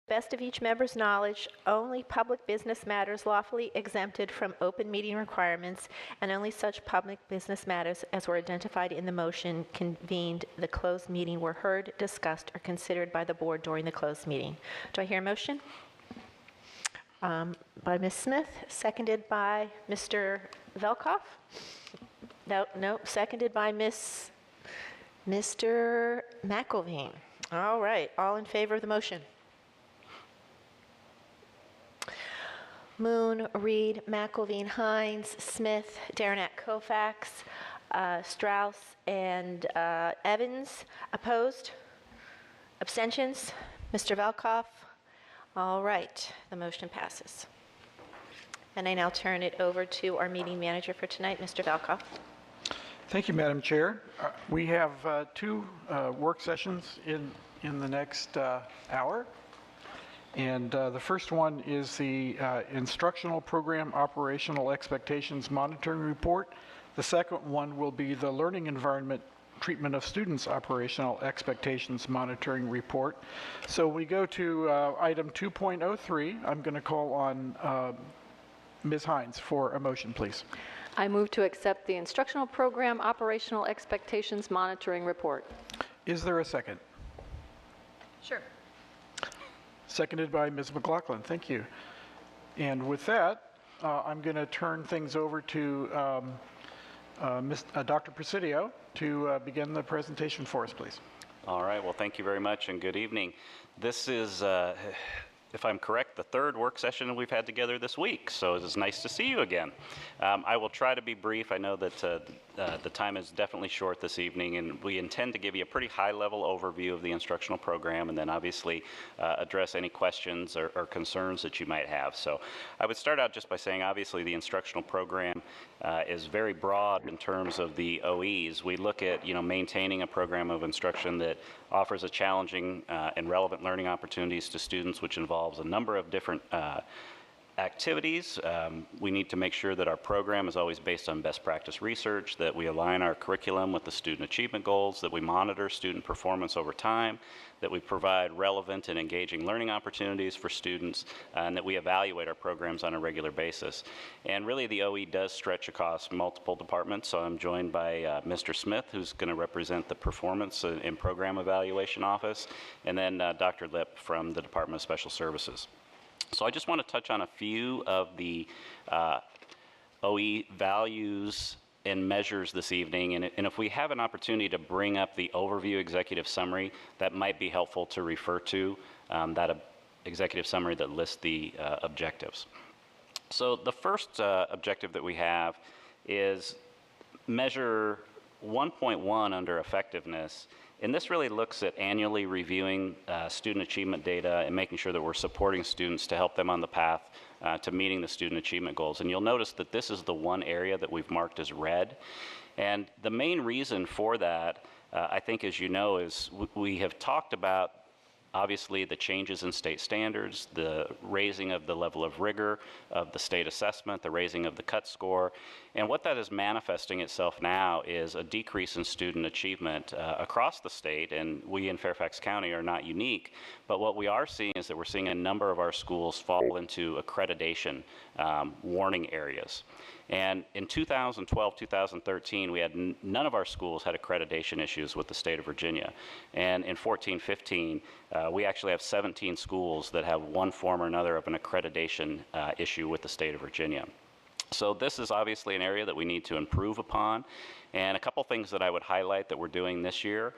best of each member's knowledge, only public business matters lawfully exempted from open meeting requirements and only such public business matters as were identified in the motion convened the closed meeting were heard, discussed, or considered by the board during the closed meeting. Do I hear a motion? By Ms. Smith, seconded by Mr. Velkoff? No, seconded by Mr. McElveen. All right, all in favor of the motion? Moon, Reed, McElveen, Hines, Smith, Darnett, Koufax, Strauss, and Evans. Opposed? Abstentions? Mr. Velkoff? All right, the motion passes. And I now turn it over to our meeting manager for tonight, Mr. Velkoff. Thank you, Madam Chair. We have two work sessions in the next hour. And the first one is the Instructional Program Operational Expectations Monitoring Report. The second one will be the Learning Environment Treatment of Students Operational Expectations Monitoring Report. So we go to item 2.03. I'm going to call on Ms. Hines for a motion, please. I move to accept the Instructional Program Operational Expectations Monitoring Report. Is there a second? Sure. Seconded by Ms. McLaughlin. Thank you. And with that, I'm going to turn things over to Dr. Presidio to begin the presentation for us, please. All right. Well, thank you very much, and good evening. This is, if I'm correct, the third work session we've had together this week, so it is nice to see you again. I will try to be brief. I know that the time is definitely short this evening, and we intend to give you a pretty high-level overview of the instructional program, and then obviously address any questions or concerns that you might have. So I would start out just by saying, obviously, the instructional program is very broad in terms of the OEs. We look at, maintaining a program of instruction that offers a challenging and relevant learning opportunities to students, which involves a number of different activities. We need to make sure that our program is always based on best practice research, that we align our curriculum with the student achievement goals, that we monitor student performance over time, that we provide relevant and engaging learning opportunities for students, and that we evaluate our programs on a regular basis. And really the OE does stretch across multiple departments, so I'm joined by Mr. Smith, who's going to represent the Performance and Program Evaluation Office, and then Dr. Lip from the Department of Special Services. So I just want to touch on a few of the OE values and measures this evening, and if we have an opportunity to bring up the overview executive summary, that might be helpful to refer to, that executive summary that lists the objectives. So the first objective that we have is measure 1.1 under effectiveness. And this really looks at annually reviewing student achievement data and making sure that we're supporting students to help them on the path to meeting the student achievement goals. And you'll notice that this is the one area that we've marked as red. And the main reason for that, I think, as you know, is we have talked about obviously the changes in state standards, the raising of the level of rigor of the state assessment, the raising of the cut score. And what that is manifesting itself now is a decrease in student achievement across the state, and we in Fairfax County are not unique. But what we are seeing is that we're seeing a number of our schools fall into accreditation warning areas. And in 2012, 2013, we had none of our schools had accreditation issues with the state of Virginia. And in 14, 15, we actually have 17 schools that have one form or another of an accreditation issue with the state of Virginia. So this is obviously an area that we need to improve upon. And a couple things that I would highlight that we're doing this year.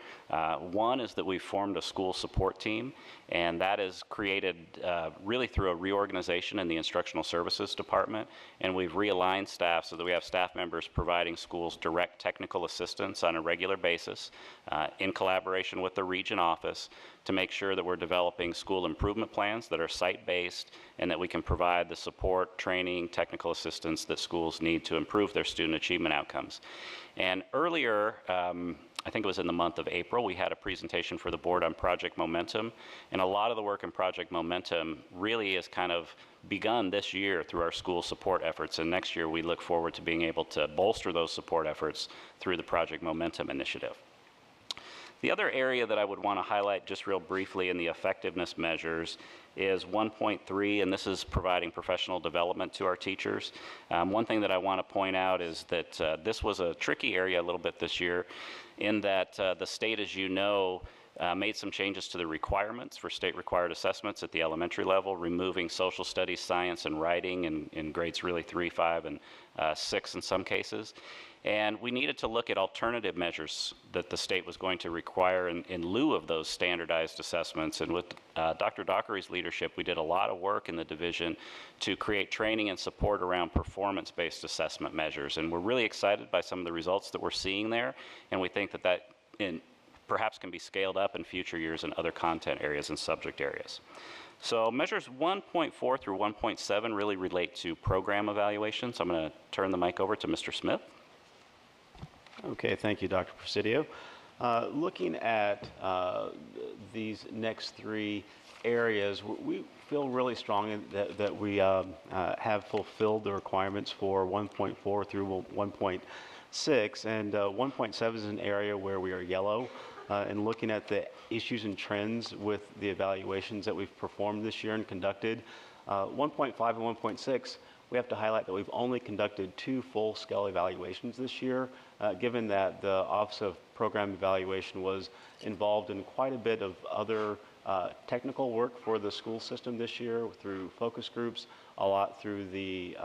One is that we've formed a school support team, and that is created really through a reorganization in the instructional services department. And we've realigned staff so that we have staff members providing schools direct technical assistance on a regular basis in collaboration with the region office to make sure that we're developing school improvement plans that are site-based and that we can provide the support, training, technical assistance that schools need to improve their student achievement outcomes. And earlier, I think it was in the month of April, we had a presentation for the board on Project Momentum. And a lot of the work in Project Momentum really has kind of begun this year through our school support efforts. And next year, we look forward to being able to bolster those support efforts through the Project Momentum initiative. The other area that I would want to highlight just real briefly in the effectiveness measures is 1.3, and this is providing professional development to our teachers. One thing that I want to point out is that this was a tricky area a little bit this year in that the state, as you know, made some changes to the requirements for state required assessments at the elementary level, removing social studies, science, and writing in grades really 3, 5, and 6 in some cases. And we needed to look at alternative measures that the state was going to require in lieu of those standardized assessments. And with Dr. Dockery's leadership, we did a lot of work in the division to create training and support around performance-based assessment measures. And we're really excited by some of the results that we're seeing there. And we think that perhaps can be scaled up in future years in other content areas and subject areas. So measures 1.4 through 1.7 really relate to program evaluation. So I'm going to turn the mic over to Mr. Smith. Okay, thank you, Dr. Presidio. Looking at these next three areas, we feel really strongly that we have fulfilled the requirements for 1.4 through 1.6, and 1.7 is an area where we are yellow. And looking at the issues and trends with the evaluations that we've performed this year and conducted, 1.5 and 1.6, we have to highlight that we've only conducted 2 full-scale evaluations this year, given that the Office of Program Evaluation was involved in quite a bit of other technical work for the school system this year through focus groups, a lot through the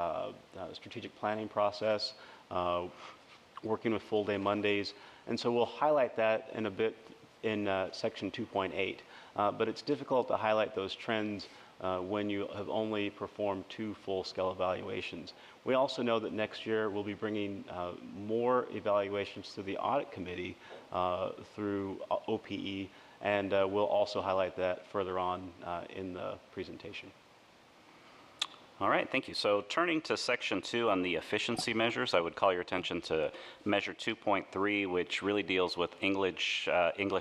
strategic planning process, working with full-day Mondays. And so we'll highlight that in a bit in section 2.8. But it's difficult to highlight those trends when you have only performed 2 full-scale evaluations. We also know that next year we'll be bringing more evaluations to the audit committee through OPE, and we'll also highlight that further on in the presentation. All right, thank you. So turning to section 2 on the efficiency measures, I would call your attention to measure 2.3, which really deals with English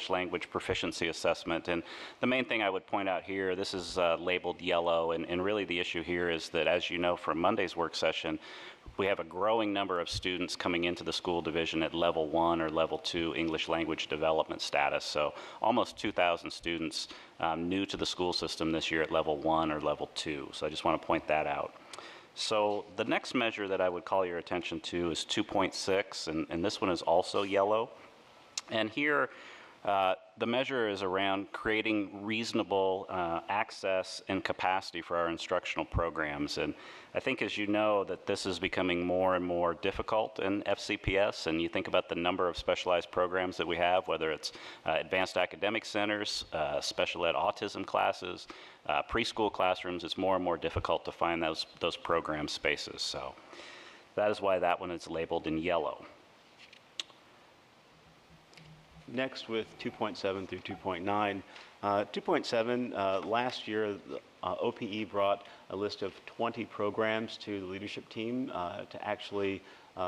language proficiency assessment. And the main thing I would point out here, this is labeled yellow, and really the issue here is that, as you know from Monday's work session, we have a growing number of students coming into the school division at level 1 or level 2 English language development status. So almost 2,000 students new to the school system this year at level 1 or level 2. So I just want to point that out. So the next measure that I would call your attention to is 2.6, and this one is also yellow. And here, the measure is around creating reasonable access and capacity for our instructional programs. And I think, as you know, that this is becoming more and more difficult in FCPS, and you think about the number of specialized programs that we have, whether it's advanced academic centers, special ed autism classes, preschool classrooms, it's more and more difficult to find those program spaces. So that is why that one is labeled in yellow. Next, with 2.7 through 2.9. 2.7, last year, OPE brought a list of 20 programs to the leadership team to actually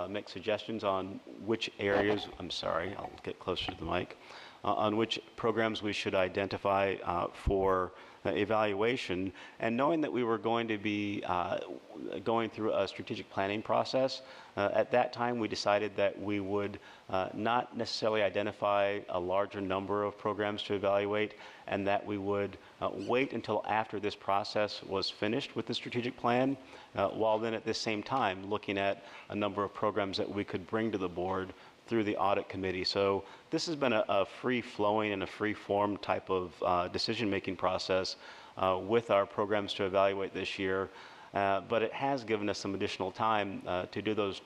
make suggestions on which areas, I'll get closer to the mic, on which programs we should identify for evaluation. And knowing that we were going to be going through a strategic planning process, at that time we decided that we would not necessarily identify a larger number of programs to evaluate, and that we would wait until after this process was finished with the strategic plan, while then at the same time looking at a number of programs that we could bring to the board through the audit committee. So this has been a free-flowing and a free-form type of decision-making process with our programs to evaluate this year, but it has given us some additional time to do those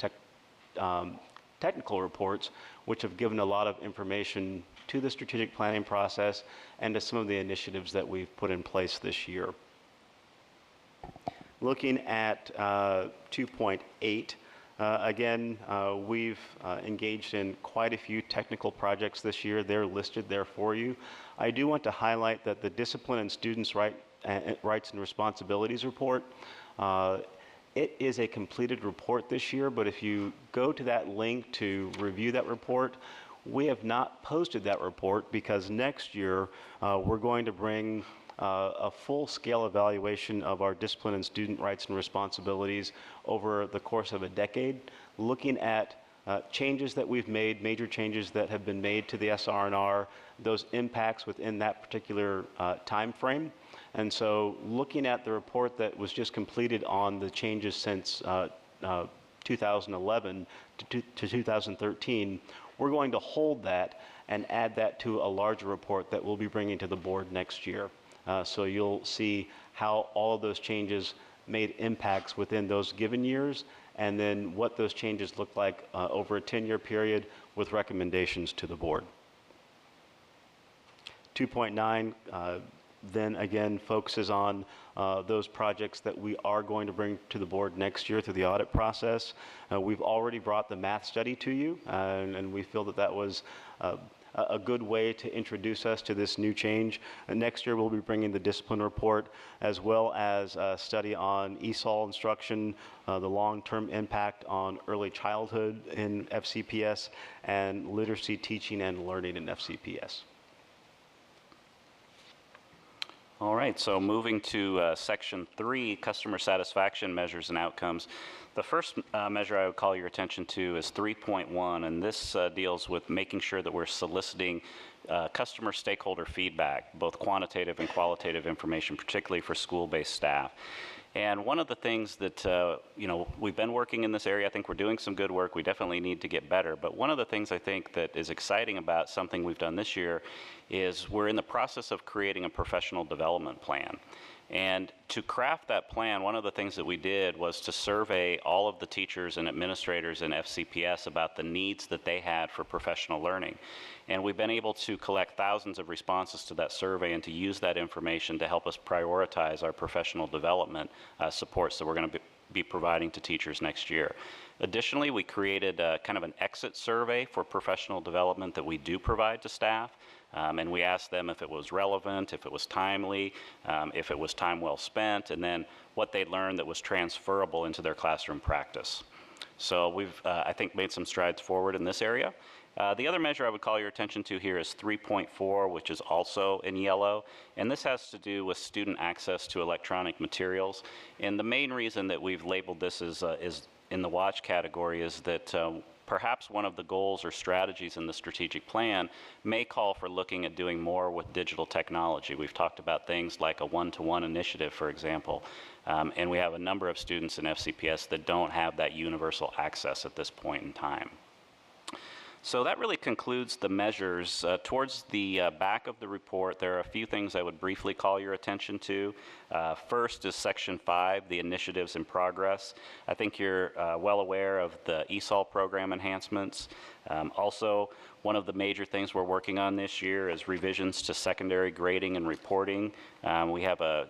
technical reports, which have given a lot of information to the strategic planning process and to some of the initiatives that we've put in place this year. Looking at 2.8, again, we've engaged in quite a few technical projects this year. They're listed there for you. I do want to highlight that the Discipline and Students' Rights and Responsibilities report, it is a completed report this year, but if you go to that link to review that report, we have not posted that report because next year we're going to bring a full-scale evaluation of our discipline and student rights and responsibilities over the course of a decade, looking at changes that we've made, major changes that have been made to the SR&R, those impacts within that particular time frame. And so looking at the report that was just completed on the changes since 2011 to 2013, we're going to hold that and add that to a larger report that we'll be bringing to the board next year. So you'll see how all of those changes made impacts within those given years, and then what those changes look like over a 10-year period with recommendations to the board. 2.9 then again focuses on those projects that we are going to bring to the board next year through the audit process. We've already brought the math study to you, and we feel that that was a good way to introduce us to this new change. Next year we'll be bringing the discipline report, as well as a study on ESOL instruction, the long-term impact on early childhood in FCPS, and literacy teaching and learning in FCPS. All right, so moving to Section 3, Customer Satisfaction Measures and Outcomes. The first measure I would call your attention to is 3.1, and this deals with making sure that we're soliciting customer stakeholder feedback, both quantitative and qualitative information, particularly for school-based staff. And one of the things that, we've been working in this area, I think we're doing some good work, we definitely need to get better, but one of the things I think that is exciting about something we've done this year is we're in the process of creating a professional development plan. And to craft that plan, one of the things that we did was to survey all of the teachers and administrators in FCPS about the needs that they had for professional learning. And we've been able to collect thousands of responses to that survey and to use that information to help us prioritize our professional development supports that we're going to be providing to teachers next year. Additionally, we created kind of an exit survey for professional development that we do provide to staff. And we asked them if it was relevant, if it was timely, if it was time well spent, and then what they learned that was transferable into their classroom practice. So we've, I think, made some strides forward in this area. The other measure I would call your attention to here is 3.4, which is also in yellow, and this has to do with student access to electronic materials. And the main reason that we've labeled this as is in the watch category is that perhaps one of the goals or strategies in the strategic plan may call for looking at doing more with digital technology. We've talked about things like a one-to-one initiative, for example, and we have a number of students in FCPS that don't have that universal access at this point in time. So that really concludes the measures. Towards the back of the report, there are a few things I would briefly call your attention to. First is Section 5, the initiatives in progress. I think you're well aware of the ESOL program enhancements. Also, one of the major things we're working on this year is revisions to secondary grading and reporting. We have a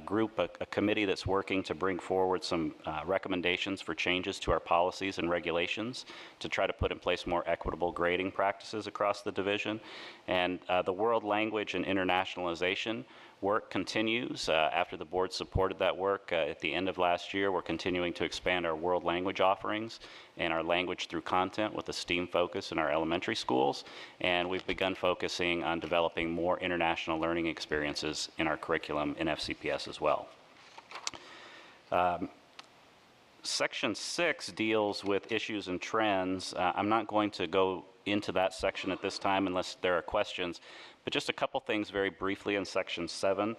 group, a committee that's working to bring forward some recommendations for changes to our policies and regulations to try to put in place more equitable grading practices across the division. And the world language and internationalization work continues. After the board supported that work at the end of last year, we're continuing to expand our world language offerings and our language through content with a STEAM focus in our elementary schools. And we've begun focusing on developing more international learning experiences in our curriculum in FCPS as well. Section 6 deals with issues and trends. I'm not going to go into that section at this time unless there are questions, but just a couple things very briefly in Section 7.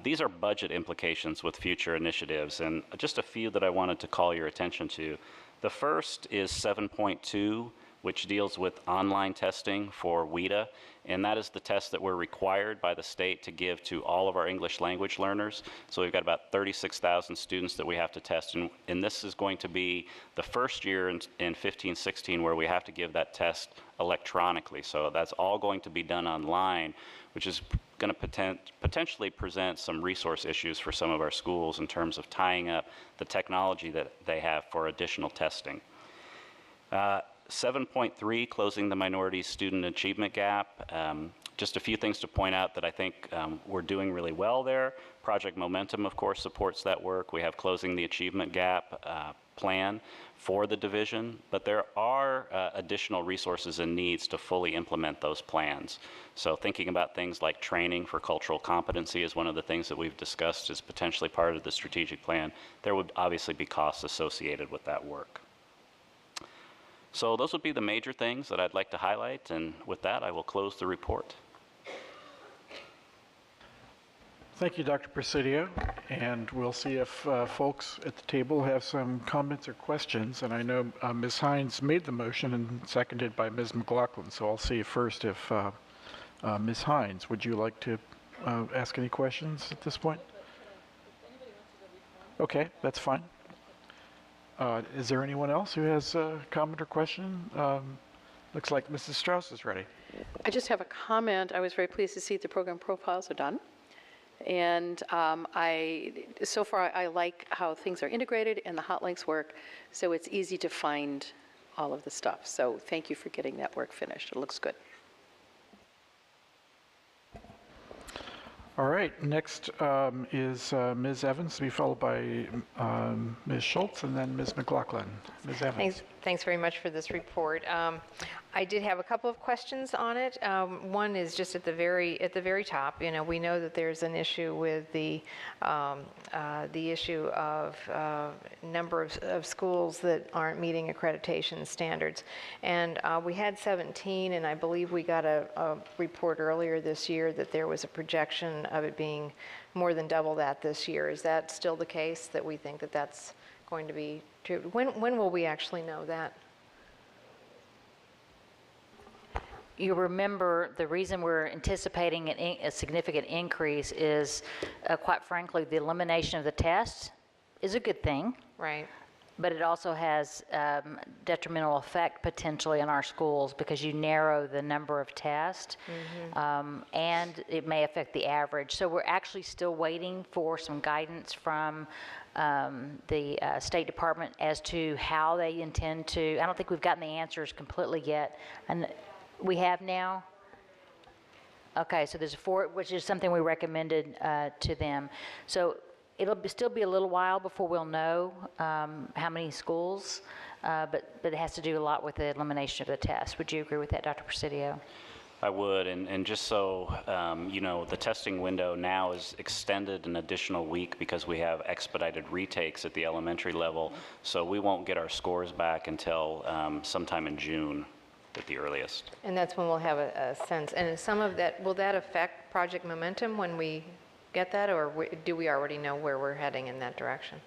These are budget implications with future initiatives, and just a few that I wanted to call your attention to. The first is 7.2, which deals with online testing for WIDA, and that is the test that we're required by the state to give to all of our English language learners. So we've got about 36,000 students that we have to test, and this is going to be the first year in 15-16 where we have to give that test electronically. So that's all going to be done online, which is going to potentially present some resource issues for some of our schools in terms of tying up the technology that they have for additional testing. 7.3, closing the minority student achievement gap. Just a few things to point out that I think we're doing really well there. Project Momentum, of course, supports that work. We have closing the achievement gap plan for the division, but there are additional resources and needs to fully implement those plans. So thinking about things like training for cultural competency is one of the things that we've discussed as potentially part of the strategic plan. There would obviously be costs associated with that work. So those would be the major things that I'd like to highlight, and with that, I will close the report. Thank you, Dr. Presidio. And we'll see if folks at the table have some comments or questions. And I know Ms. Hines made the motion and seconded by Ms. McLaughlin. So I'll see first if Ms. Hines, would you like to ask any questions at this point? Okay, that's fine. Is there anyone else who has a comment or question? Looks like Mrs. Strauss is ready. I just have a comment. I was very pleased to see the program profiles are done. And so far, I like how things are integrated and the hot links work, so it's easy to find all of the stuff. So thank you for getting that work finished. It looks good. All right, next is Ms. Evans, to be followed by Ms. Schultz, and then Ms. McLaughlin. Ms. Evans. Thanks very much for this report. I did have a couple of questions on it. One is just at the very top. You know, we know that there's an issue with the issue of number of schools that aren't meeting accreditation standards, and we had 17, and I believe we got a report earlier this year that there was a projection of it being more than double that this year. Is that still the case, that we think that that's going to be true? When will we actually know that? You remember the reason we're anticipating a significant increase is, quite frankly, the elimination of the tests is a good thing. Right. But it also has detrimental effect potentially in our schools because you narrow the number of tests, and it may affect the average. So we're actually still waiting for some guidance from the State Department as to how they intend to. I don't think we've gotten the answers completely yet. And we have now? Okay, so there's which is something we recommended to them. So it'll still be a little while before we'll know how many schools, but it has to do a lot with the elimination of the test. Would you agree with that, Dr. Presidio? I would, and just so you know, the testing window now is extended an additional week because we have expedited retakes at the elementary level, so we won't get our scores back until sometime in June at the earliest. And that's when we'll have a sense. And some of that, will that affect Project Momentum when we get that, or do we already know where we're heading in that direction?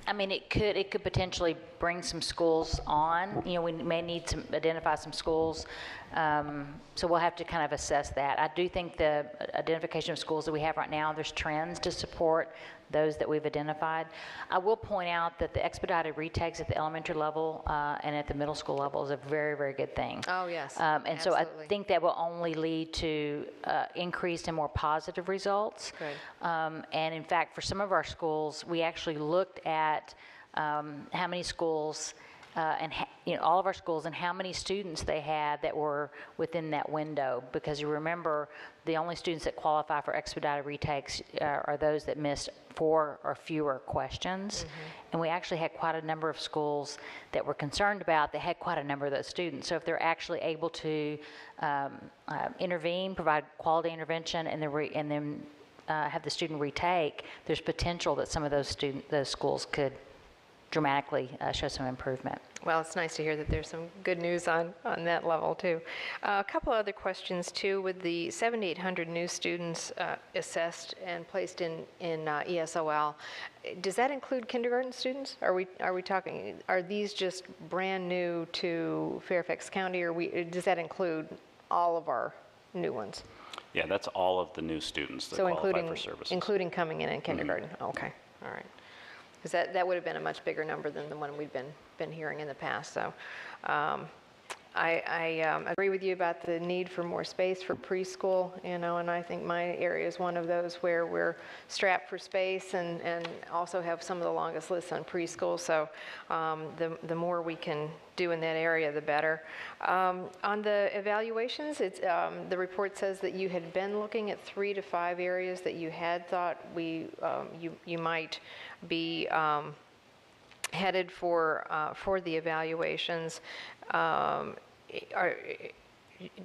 I mean, it could potentially bring some schools on. You know, we may need to identify some schools. So we'll have to kind of assess that. I do think the identification of schools that we have right now, there's trends to support those that we've identified. I will point out that the expedited retakes at the elementary level and at the middle school level is a very, very good thing. Oh, yes. And absolutely. so I think that will only lead to increased and more positive results. Good. And in fact, for some of our schools, we actually looked at how many schools and all of our schools and how many students they had that were within that window, because you remember the only students that qualify for expedited retakes are those that missed 4 or fewer questions. And we actually had quite a number of schools that were concerned about that had quite a number of those students. So if they're actually able to intervene, provide quality intervention, and then have the student retake, there's potential that some of those schools could dramatically show some improvement. Well, it's nice to hear that there's some good news on that level, too. A couple other questions, too. With the 7,800 new students assessed and placed in ESOL, does that include kindergarten students? Are we talking, are these just brand new to Fairfax County, or does that include all of our new ones? Yeah, that's all of the new students that qualify for services. Including coming in kindergarten? Okay, all right. Because that would have been a much bigger number than the one we've been hearing in the past. So I agree with you about the need for more space for preschool, and I think my area is one of those where we're strapped for space and also have some of the longest lists on preschool. So the more we can do in that area, the better. On the evaluations, the report says that you had been looking at 3 to 5 areas that you had thought you might be headed for the evaluations.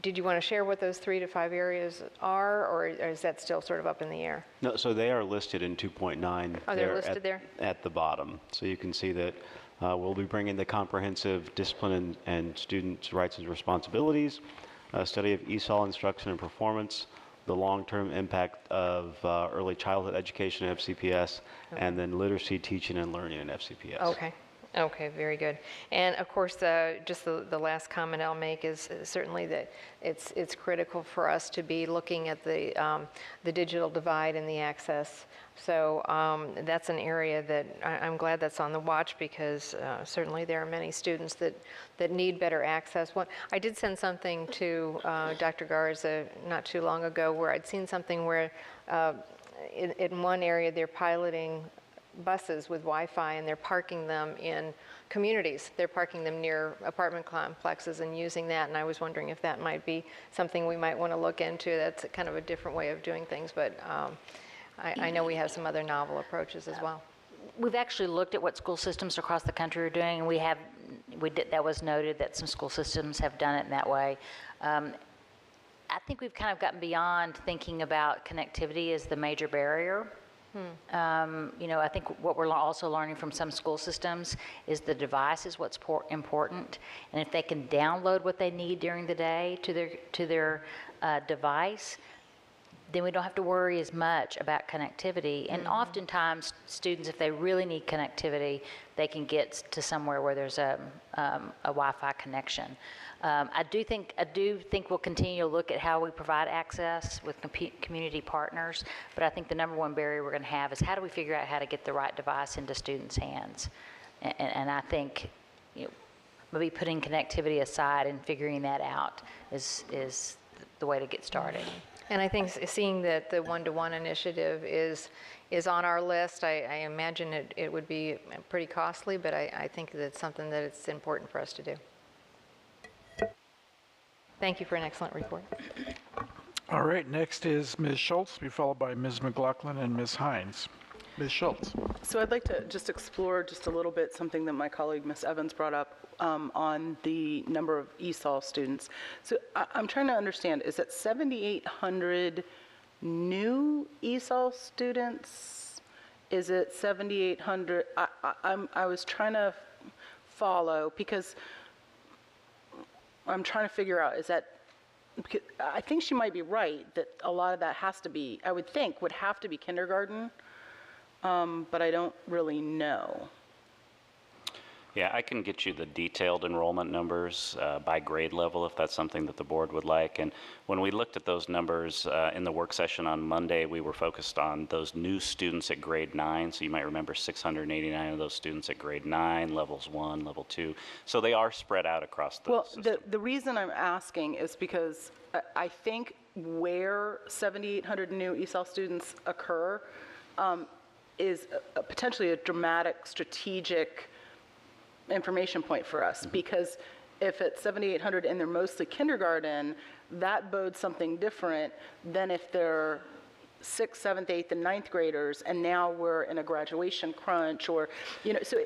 Did you want to share what those 3 to 5 areas are, or is that still sort of up in the air? No, so they are listed in 2.9. Oh, they're listed there? At the bottom. So you can see that We'll be bringing the comprehensive discipline and students' rights and responsibilities, a study of ESOL instruction and performance, the long-term impact of early childhood education at FCPS, and then literacy, teaching, and learning in FCPS. Okay. Okay, very good. And of course, just the last comment I'll make is certainly that it's critical for us to be looking at the digital divide and the access. So that's an area that I'm glad that's on the watch, because certainly there are many students that need better access. I did send something to Dr. Garza not too long ago where I'd seen something where in one area they're piloting buses with Wi-Fi, and they're parking them in communities. They're parking them near apartment complexes and using that, and I was wondering if that might be something we might want to look into. That's kind of a different way of doing things, but I know we have some other novel approaches as well. We've actually looked at what school systems across the country are doing, and that was noted that some school systems have done it in that way. I think we've kind of gotten beyond thinking about connectivity as the major barrier. I think what we're also learning from some school systems is the device is what's important, and if they can download what they need during the day to their device, then we don't have to worry as much about connectivity. And oftentimes, students, if they really need connectivity, they can get to somewhere where there's a Wi-Fi connection. I do think we'll continue to look at how we provide access with community partners, but I think the number one barrier we're going to have is how do we figure out how to get the right device into students' hands. And I think maybe putting connectivity aside and figuring that out is the way to get started. And I think seeing that the one-to-one initiative is on our list, I imagine it would be pretty costly, but I think that's something that it's important for us to do. Thank you for an excellent report. All right, next is Ms. Schultz, to be followed by Ms. McLaughlin and Ms. Hines. Ms. Schultz. So I'd like to just explore just a little bit something that my colleague, Ms. Evans, brought up on the number of ESOL students. So I'm trying to understand, is that 7,800 new ESOL students? Is it 7,800? I was trying to follow, because I'm trying to figure out, is that, because I think she might be right, that a lot of that has to be, I would think, would have to be kindergarten, but I don't really know. Yeah, I can get you the detailed enrollment numbers by grade level if that's something that the board would like. And when we looked at those numbers in the work session on Monday, we were focused on those new students at grade 9. So you might remember 689 of those students at grade 9, levels 1, level 2. So they are spread out across the system. The reason I'm asking is because I think where 7,800 new ESOL students occur is potentially a dramatic strategic information point for us, because if it's 7,800 and they're mostly kindergarten, that bodes something different than if they're 6th, 7th, 8th, and 9th graders, and now we're in a graduation crunch, or, so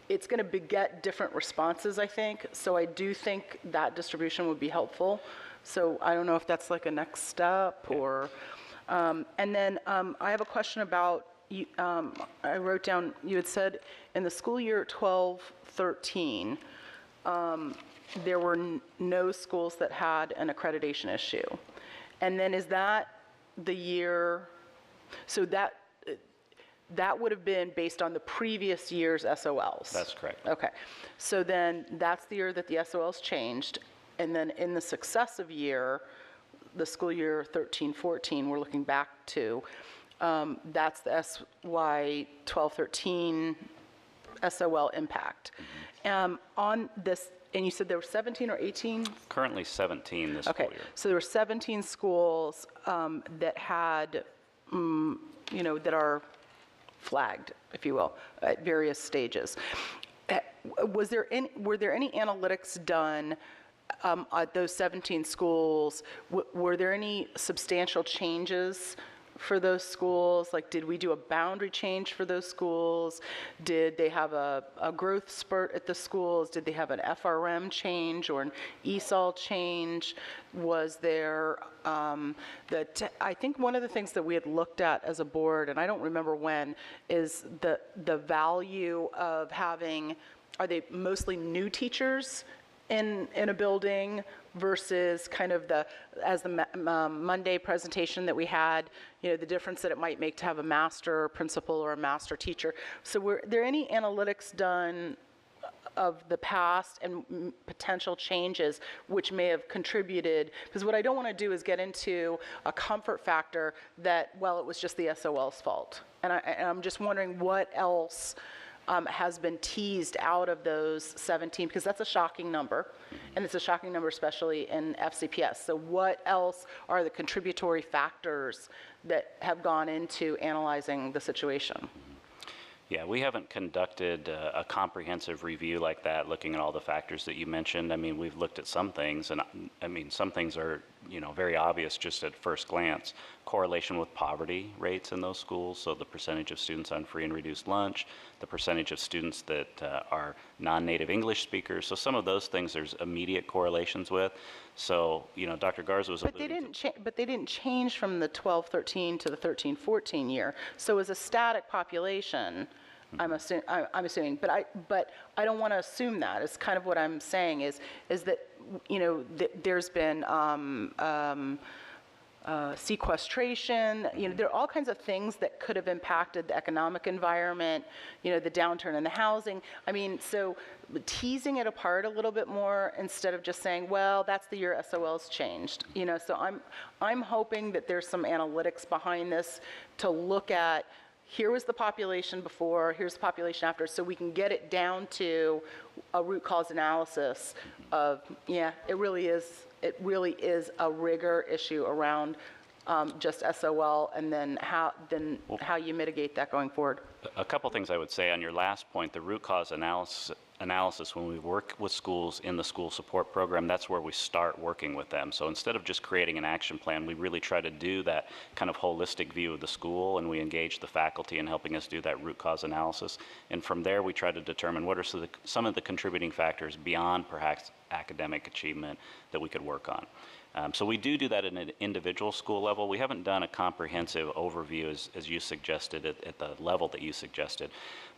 it's going to beget different responses, I think. So I do think that distribution would be helpful. So I don't know if that's like a next step, or, and then I have a question about, I wrote down, you had said in the school year 12-13, there were no schools that had an accreditation issue. And then is that the year, so that would have been based on the previous year's SOLs? That's correct. Okay. So then that's the year that the SOLs changed. And then in the successive year, the school year 13-14, we're looking back to, that's the SY 12-13 SOL impact. On this, and you said there were 17 or 18? Currently 17 this Okay, school year. so there were 17 schools that had, that are flagged, if you will, at various stages. Were there any analytics done at those 17 schools? Were there any substantial changes for those schools? Like, did we do a boundary change for those schools? Did they have a growth spurt at the schools? Did they have an FRM change or an ESOL change? Was there, I think one of the things that we had looked at as a board, and I don't remember when, is the value of having, are they mostly new teachers in a building versus kind of as the Monday presentation that we had, the difference that it might make to have a master principal or a master teacher. So were there any analytics done of the past and potential changes which may have contributed? Because what I don't want to do is get into a comfort factor that, well, it was just the SOL's fault. And I'm just wondering what else has been teased out of those 17, because that's a shocking number, and it's a shocking number especially in FCPS. So what else are the contributory factors that have gone into analyzing the situation? Yeah, we haven't conducted a comprehensive review like that, looking at all the factors that you mentioned. I mean, we've looked at some things, and I mean, some things are, very obvious just at first glance. Correlation with poverty rates in those schools, so the percentage of students on free and reduced lunch, the percentage of students that are non-native English speakers. So some of those things there's immediate correlations with. So, Dr. Garza was But they didn't change from the 12-13 to the 13-14 year. So as a static population, I'm assuming, but I don't want to assume that. It's kind of what I'm saying is that there's been sequestration. There are all kinds of things that could have impacted the economic environment. The downturn in the housing. I mean, so teasing it apart a little bit more instead of just saying, well, that's the year SOL's changed. So I'm hoping that there's some analytics behind this to look at. Here was the population before, here's the population after, so we can get it down to a root cause analysis of, it really is a rigor issue around just SOL, and then how you mitigate that going forward. A couple things I would say on your last point, the root cause analysis, when we work with schools in the school support program, that's where we start working with them. So instead of just creating an action plan, we really try to do that kind of holistic view of the school, and we engage the faculty in helping us do that root cause analysis. And from there, we try to determine what are some of the contributing factors beyond perhaps academic achievement that we could work on. So we do that at an individual school level. We haven't done a comprehensive overview as you suggested at the level that you suggested.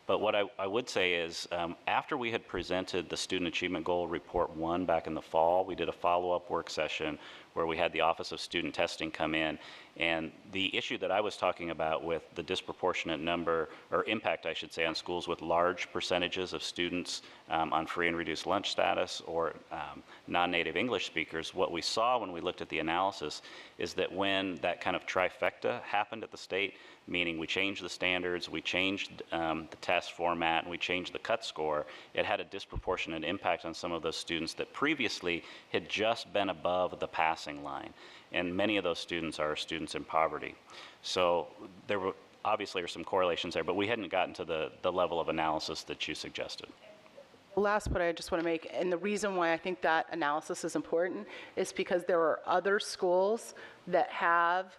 But what I would say is after we had presented the Student Achievement Goal Report 1 back in the fall, we did a follow-up work session where we had the Office of Student Testing come in. And the issue that I was talking about with the disproportionate number, or impact I should say, on schools with large percentages of students on free and reduced lunch status or non-native English speakers, what we saw when we looked at the analysis is that when that kind of trifecta happened at the state, meaning we changed the standards, we changed the test format, and we changed the cut score, it had a disproportionate impact on some of those students that previously had just been above the passing line. And many of those students are students in poverty. So there were obviously are some correlations there, but we hadn't gotten to the level of analysis that you suggested. Last point I just want to make, and the reason why I think that analysis is important is because there are other schools that have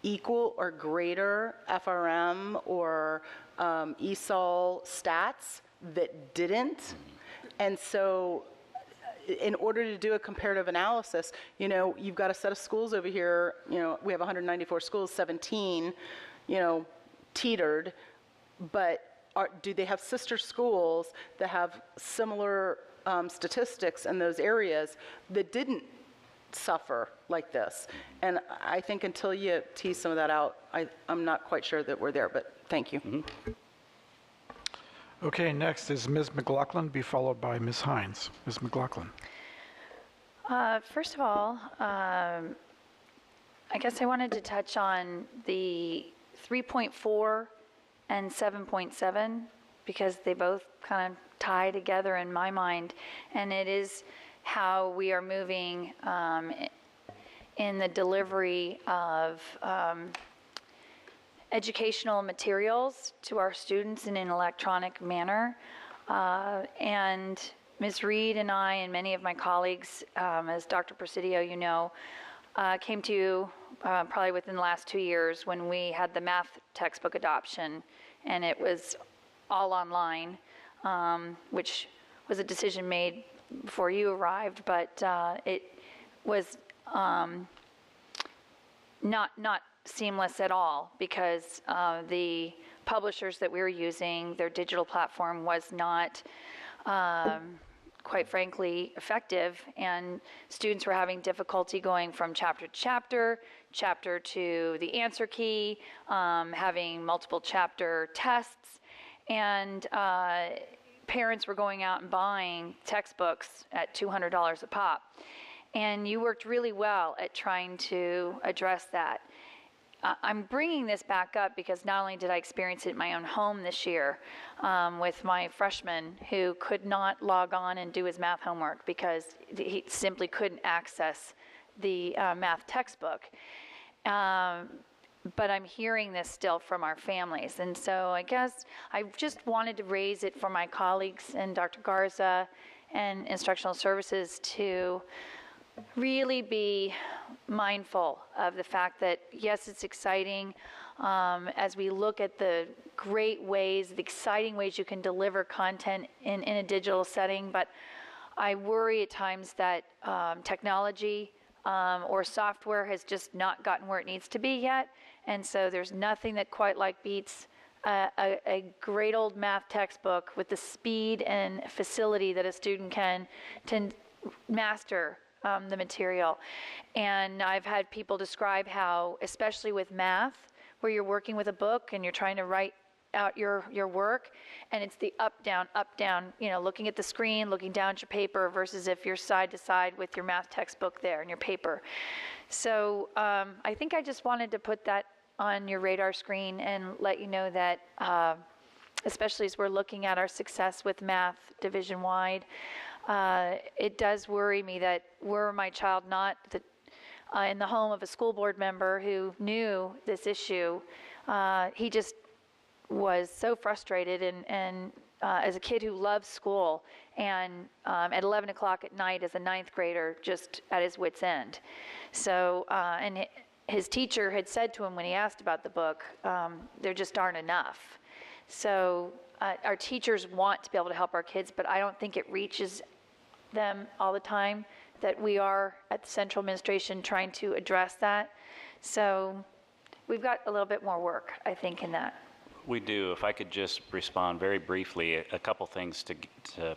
equal or greater FRM or ESOL stats that didn't. And so in order to do a comparative analysis, you've got a set of schools over here, we have 194 schools, 17, teetered, but do they have sister schools that have similar statistics in those areas that didn't suffer like this? And I think until you tease some of that out, I'm not quite sure that we're there, but thank you. Mm-hmm. Okay, next is Ms. McLaughlin, be followed by Ms. Hines. Ms. McLaughlin. First of all, I guess I wanted to touch on the 3.4 and 7.7 because they both kind of tie together in my mind, and it is how we are moving in the delivery of educational materials to our students in an electronic manner. And Ms. Reed and I and many of my colleagues, as Dr. Presidio, came to you probably within the last 2 years when we had the math textbook adoption, and it was all online, which was a decision made before you arrived, but it was not seamless at all because the publishers that we were using, their digital platform was not, quite frankly, effective, and students were having difficulty going from chapter to chapter to the answer key, having multiple chapter tests, and parents were going out and buying textbooks at $200 a pop. And you worked really well at trying to address that. I'm bringing this back up because not only did I experience it in my own home this year with my freshman who could not log on and do his math homework because he simply couldn't access the math textbook. But I'm hearing this still from our families. And so I guess I just wanted to raise it for my colleagues and Dr. Garza and Instructional Services to really be mindful of the fact that, yes, it's exciting as we look at the great ways, the exciting ways you can deliver content in a digital setting, but I worry at times that technology or software has just not gotten where it needs to be yet, and so there's nothing that quite beats a great old math textbook with the speed and facility that a student can master the material. And I've had people describe how, especially with math, where you're working with a book and you're trying to write out your work, and it's the up, down, looking at the screen, looking down at your paper, versus if you're side to side with your math textbook there and your paper. So I think I just wanted to put that on your radar screen and let you know that, especially as we're looking at our success with math division-wide, it does worry me that were my child not in the home of a school board member who knew this issue, he just was so frustrated and as a kid who loves school, and at 11 o'clock at night as a ninth grader, just at his wit's end. So, and his teacher had said to him when he asked about the book, there just aren't enough. So our teachers want to be able to help our kids, but I don't think it reaches them all the time, that we are at the central administration trying to address that. So we've got a little bit more work, I think, in that. We do. If I could just respond very briefly, a couple things to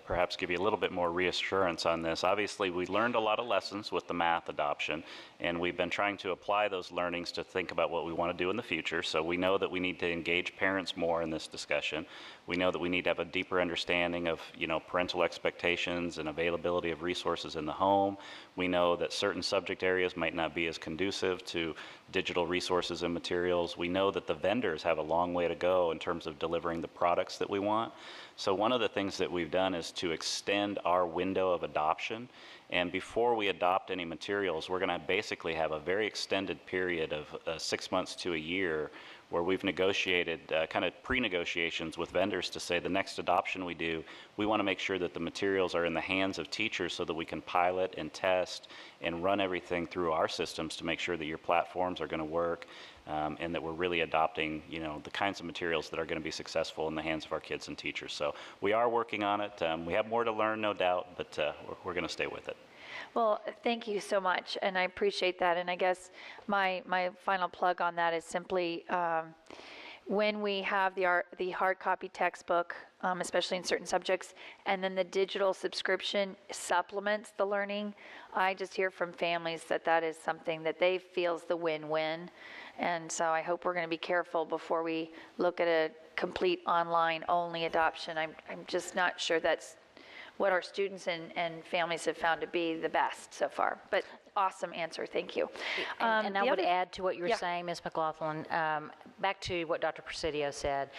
perhaps give you a little bit more reassurance on this. Obviously, we learned a lot of lessons with the math adoption, and we've been trying to apply those learnings to think about what we want to do in the future. So we know that we need to engage parents more in this discussion. We know that we need to have a deeper understanding of, parental expectations and availability of resources in the home. We know that certain subject areas might not be as conducive to digital resources and materials. We know that the vendors have a long way to go in terms of delivering the products that we want. So one of the things that we've done is to extend our window of adoption. And before we adopt any materials, we're going to basically have a very extended period of 6 months to a year where we've negotiated kind of pre-negotiations with vendors to say the next adoption we do, we want to make sure that the materials are in the hands of teachers so that we can pilot and test and run everything through our systems to make sure that your platforms are going to work and that we're really adopting, the kinds of materials that are going to be successful in the hands of our kids and teachers. So we are working on it. We have more to learn, no doubt, but we're going to stay with it. Well, thank you so much, and I appreciate that. And I guess my final plug on that is simply when we have the hard copy textbook, especially in certain subjects, and then the digital subscription supplements the learning, I just hear from families that is something that they feel is the win-win. And so I hope we're going to be careful before we look at a complete online-only adoption. I'm just not sure that's what our students and families have found to be the best so far. But awesome answer, thank you. And I would add to what you were saying, Ms. McLaughlin, back to what Dr. Presidio said.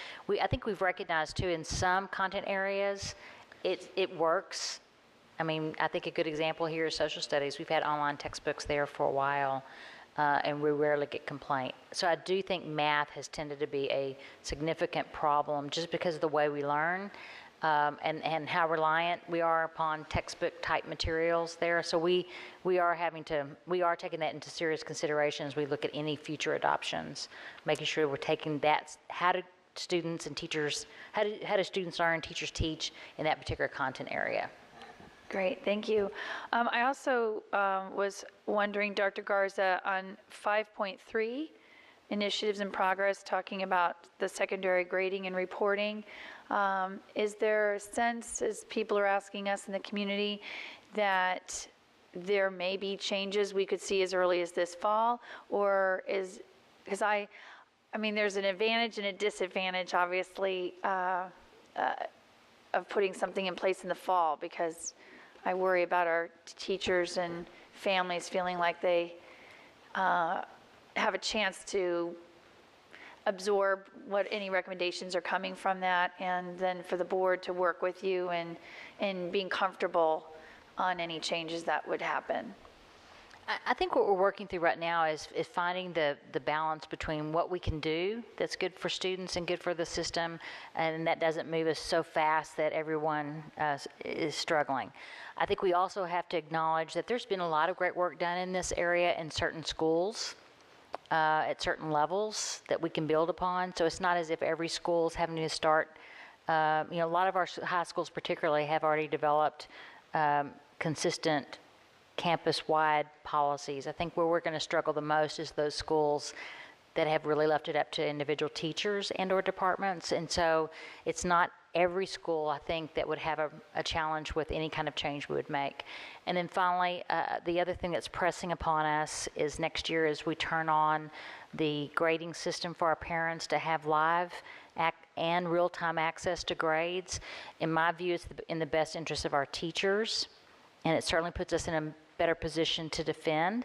I think we've recognized too in some content areas, it works. I mean, I think a good example here is social studies. We've had online textbooks there for a while, and we rarely get complaint. So I do think math has tended to be a significant problem just because of the way we learn. and how reliant we are upon textbook-type materials there. So we are taking that into serious consideration as we look at any future adoptions, making sure we're taking that, how do students and teachers, how do students learn, teachers teach in that particular content area. Great, thank you. I also was wondering, Dr. Garza, on 5.3, initiatives in progress, talking about the secondary grading and reporting. Is there a sense, as people are asking us in the community, that there may be changes we could see as early as this fall? Or because I mean, there's an advantage and a disadvantage, obviously, of putting something in place in the fall, because I worry about our teachers and families feeling like they have a chance to absorb what any recommendations are coming from that, and then for the board to work with you and being comfortable on any changes that would happen. I think what we're working through right now is finding the balance between what we can do that's good for students and good for the system, and that doesn't move us so fast that everyone is struggling. I think we also have to acknowledge that there's been a lot of great work done in this area in certain schools at certain levels that we can build upon. So it's not as if every school is having to start. A lot of our high schools particularly have already developed consistent campus-wide policies. I think where we're going to struggle the most is those schools that have really left it up to individual teachers and/or departments. And so it's not every school, I think, that would have a challenge with any kind of change we would make. And then finally, the other thing that's pressing upon us is next year as we turn on the grading system for our parents to have live and real-time access to grades. In my view, it's in the best interest of our teachers, and it certainly puts us in a better position to defend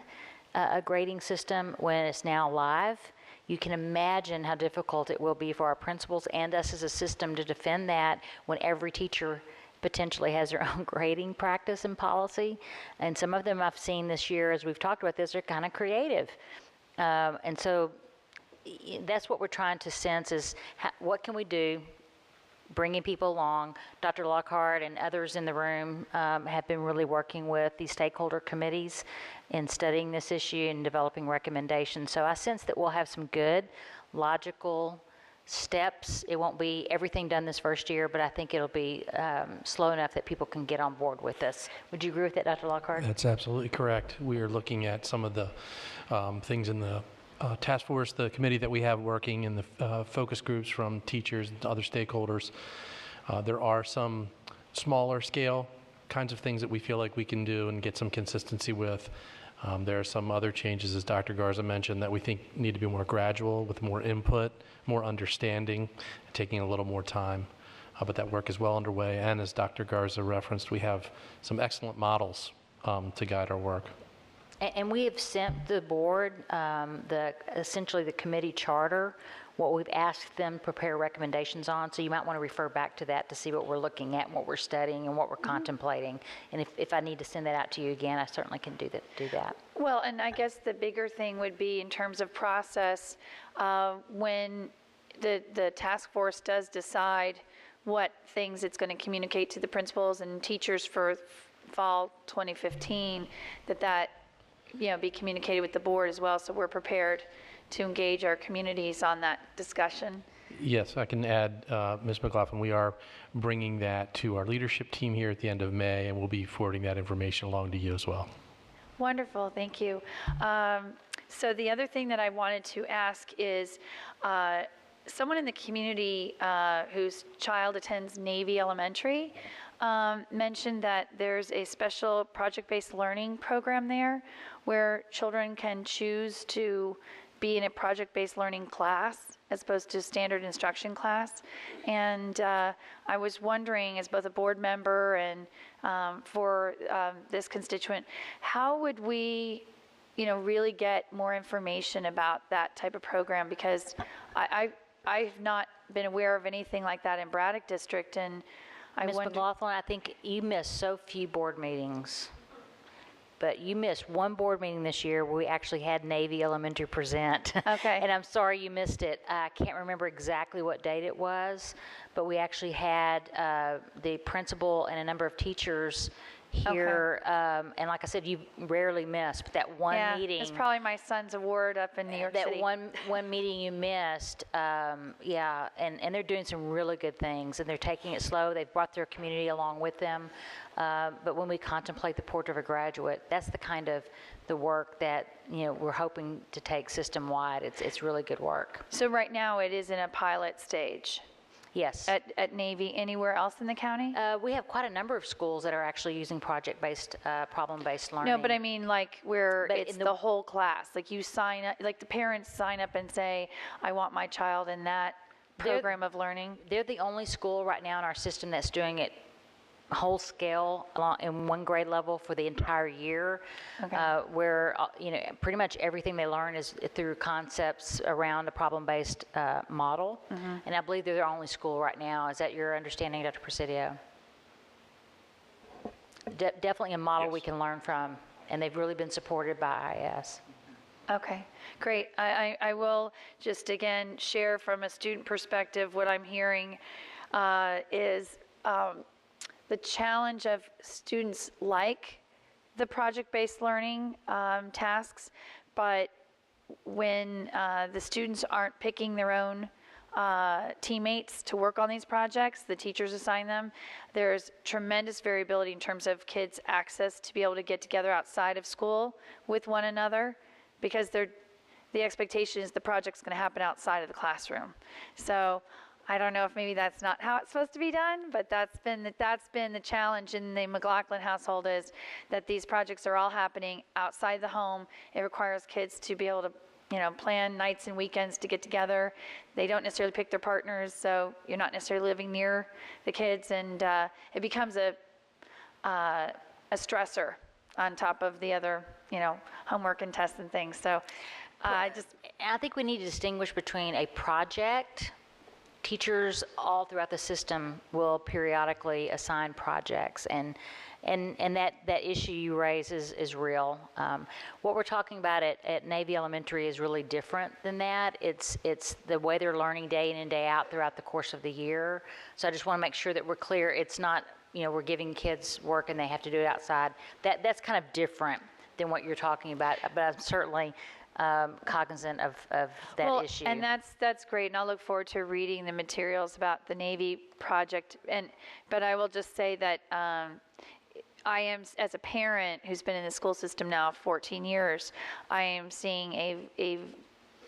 a grading system when it's now live. You can imagine how difficult it will be for our principals and us as a system to defend that when every teacher potentially has their own grading practice and policy. And some of them I've seen this year, as we've talked about this, are kind of creative. And so that's what we're trying to sense is what can we do, bringing people along. Dr. Lockhart and others in the room have been really working with these stakeholder committees in studying this issue and developing recommendations. So I sense that we'll have some good, logical steps. It won't be everything done this first year, but I think it'll be slow enough that people can get on board with us. Would you agree with that, Dr. Lockhart? That's absolutely correct. We are looking at some of the things in the task force, the committee that we have working, and the focus groups from teachers and other stakeholders. There are some smaller scale kinds of things that we feel like we can do and get some consistency with. There are some other changes, as Dr. Garza mentioned, that we think need to be more gradual, with more input, more understanding, taking a little more time. But that work is well underway. And as Dr. Garza referenced, we have some excellent models to guide our work. And we have sent the board essentially the committee charter, what we've asked them to prepare recommendations on. So you might want to refer back to that to see what we're looking at and what we're studying and what we're contemplating. And if I need to send that out to you again, I certainly can do that. Well, and I guess the bigger thing would be in terms of process, when the task force does decide what things it's going to communicate to the principals and teachers for fall 2015, that be communicated with the board as well, so we're prepared to engage our communities on that discussion. Yes, I can add, Ms. McLaughlin, we are bringing that to our leadership team here at the end of May, and we'll be forwarding that information along to you as well. Wonderful, thank you. So the other thing that I wanted to ask is, someone in the community whose child attends Navy Elementary mentioned that there's a special project-based learning program there where children can choose to be in a project-based learning class as opposed to standard instruction class. And I was wondering, as both a board member and for this constituent, how would we really get more information about that type of program? Because I've not been aware of anything like that in Braddock District, and Ms. McLaughlin, I think you missed so few board meetings. but you missed one board meeting this year where we actually had Navy Elementary present. Okay. And I'm sorry you missed it. I can't remember exactly what date it was, but we actually had the principal and a number of teachers here. And like I said, you rarely miss, but that one Yeah, meeting. it's probably my son's award up in New York City. That one meeting you missed, yeah, and they're doing some really good things, and they're taking it slow. They've brought their community along with them. But when we contemplate the portrait of a graduate, that's the kind of the work that, you know, we're hoping to take system-wide. It's really good work. So right now it is in a pilot stage Yes. at Navy. Anywhere else in the county? We have quite a number of schools that are actually using project-based, problem-based learning. No, but I mean like where But it's in the whole class. Like you sign up, like the parents sign up and say, I want my child in that program of learning. They're the only school right now in our system that's doing it whole scale in one grade level for the entire year, where you know, pretty much everything they learn is through concepts around a problem-based model. And I believe they're the only school right now. Is that your understanding, Dr. Presidio? Definitely a model we can learn from, and they've really been supported by IS. Okay, great. I will just again share from a student perspective what I'm hearing is the challenge of students like the project-based learning tasks, but when the students aren't picking their own teammates to work on these projects, the teachers assign them, there's tremendous variability in terms of kids' access to be able to get together outside of school with one another, because the expectation is the project's going to happen outside of the classroom. So I don't know if maybe that's not how it's supposed to be done, but that's been the challenge in the McLaughlin household, is that these projects are all happening outside the home. It requires kids to be able to, you know, plan nights and weekends to get together. They don't necessarily pick their partners, so you're not necessarily living near the kids, and it becomes a stressor on top of the other, you know, homework and tests and things. So I think we need to distinguish between a project. Teachers all throughout the system will periodically assign projects, and that issue you raise is real. What we're talking about at Navy Elementary is really different than that. It's the way they're learning day in and day out throughout the course of the year. So I just want to make sure that we're clear. It's not, you know, we're giving kids work and they have to do it outside. That's kind of different than what you're talking about, but I'm certainly cognizant of that issue. And that's great, and I'll look forward to reading the materials about the Navy project. But I will just say that I am, as a parent who's been in the school system now 14 years, I am seeing a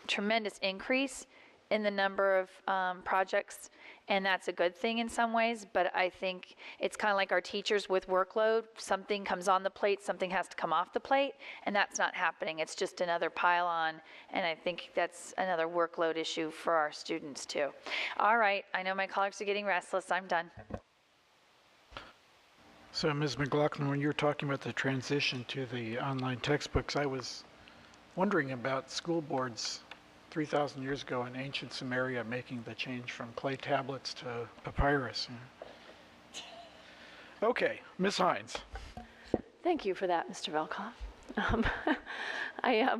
tremendous increase in the number of projects, and that's a good thing in some ways, but I think it's kind of like our teachers with workload. Something comes on the plate, something has to come off the plate, and that's not happening. It's just another pile on, and I think that's another workload issue for our students too. All right, I know my colleagues are getting restless. I'm done. So, Ms. McLaughlin, when you were talking about the transition to the online textbooks, I was wondering about school boards 3,000 years ago in ancient Samaria making the change from clay tablets to papyrus. Okay, Ms. Hines. Thank you for that, Mr. Velkoff. I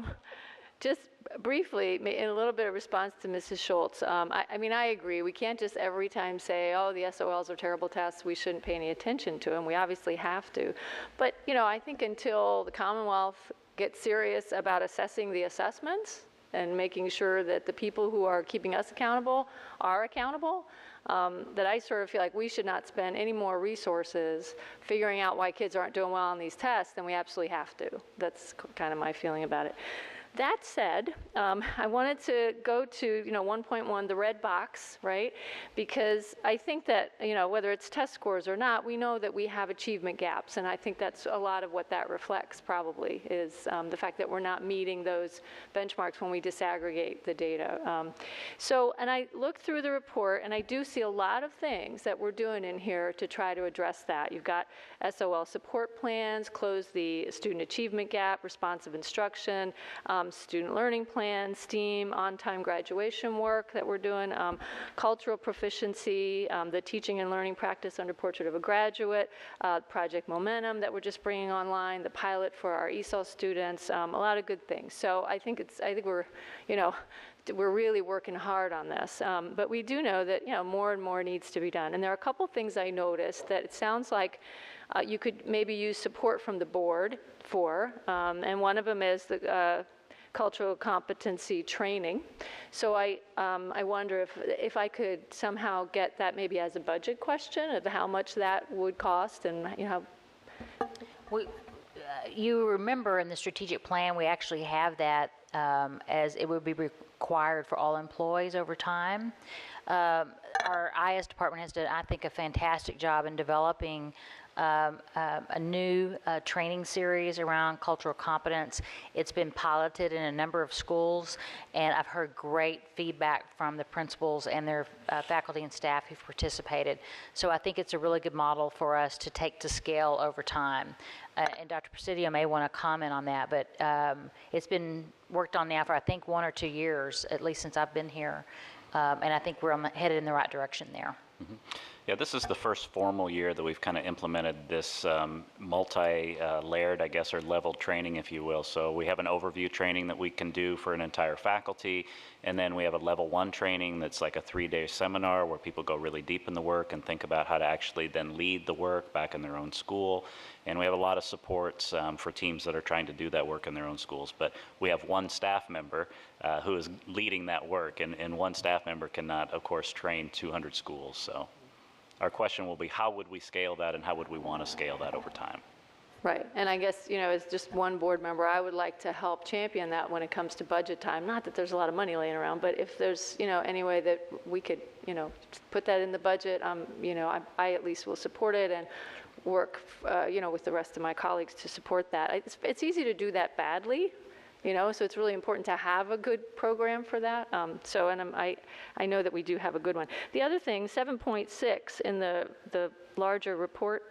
just briefly, in a little bit of response to Mrs. Schultz, I mean, I agree. We can't just every time say, oh, the SOLs are terrible tests, we shouldn't pay any attention to them. We obviously have to. But, you know, I think until the Commonwealth gets serious about assessing the assessments and making sure that the people who are keeping us accountable are accountable, that I sort of feel like we should not spend any more resources figuring out why kids aren't doing well on these tests than we absolutely have to. That's kind of my feeling about it. That said, I wanted to go to, 1.1, the red box, right? Because I think that, whether it's test scores or not, we know that we have achievement gaps. And I think that's a lot of what that reflects probably is the fact that we're not meeting those benchmarks when we disaggregate the data. And I looked through the report and I do see a lot of things that we're doing in here to try to address that. You've got SOL support plans, close the student achievement gap, responsive instruction, student learning plans, STEAM, on-time graduation work that we're doing, cultural proficiency, the teaching and learning practice under Portrait of a Graduate, Project Momentum that we're just bringing online, the pilot for our ESOL students, a lot of good things. So I think we're, we're really working hard on this. But we do know that, more and more needs to be done. And there are a couple things I noticed that it sounds like you could maybe use support from the board for, and one of them is the cultural competency training. So I wonder if I could somehow get that maybe as a budget question of how much that would cost, and You remember in the strategic plan, we actually have that as it would be required for all employees over time. Our IS department has done, I think, a fantastic job in developing a new training series around cultural competence. It's been piloted in a number of schools, and I've heard great feedback from the principals and their faculty and staff who've participated. So I think it's a really good model for us to take to scale over time. And Dr. Presidio may want to comment on that, but it's been worked on now for, I think, 1 or 2 years, at least since I've been here. And I think we're headed in the right direction there. Mm-hmm. Yeah, this is the first formal year that we've kind of implemented this multi-layered, I guess, or level training, if you will. So we have an overview training that we can do for an entire faculty, and then we have a level 1 training that's like a 3-day seminar where people go really deep in the work and think about how to actually then lead the work back in their own school. And we have a lot of supports for teams that are trying to do that work in their own schools. But we have one staff member who is leading that work, and one staff member cannot, of course, train 200 schools. So our question will be, how would we scale that, and how would we want to scale that over time? Right, and I guess, as just one board member, I would like to help champion that when it comes to budget time. Not that there's a lot of money laying around, but if there's, any way that we could, put that in the budget, I at least will support it and work, with the rest of my colleagues to support that. It's easy to do that badly, so it's really important to have a good program for that. I know that we do have a good one. The other thing, 7.6 in the larger report,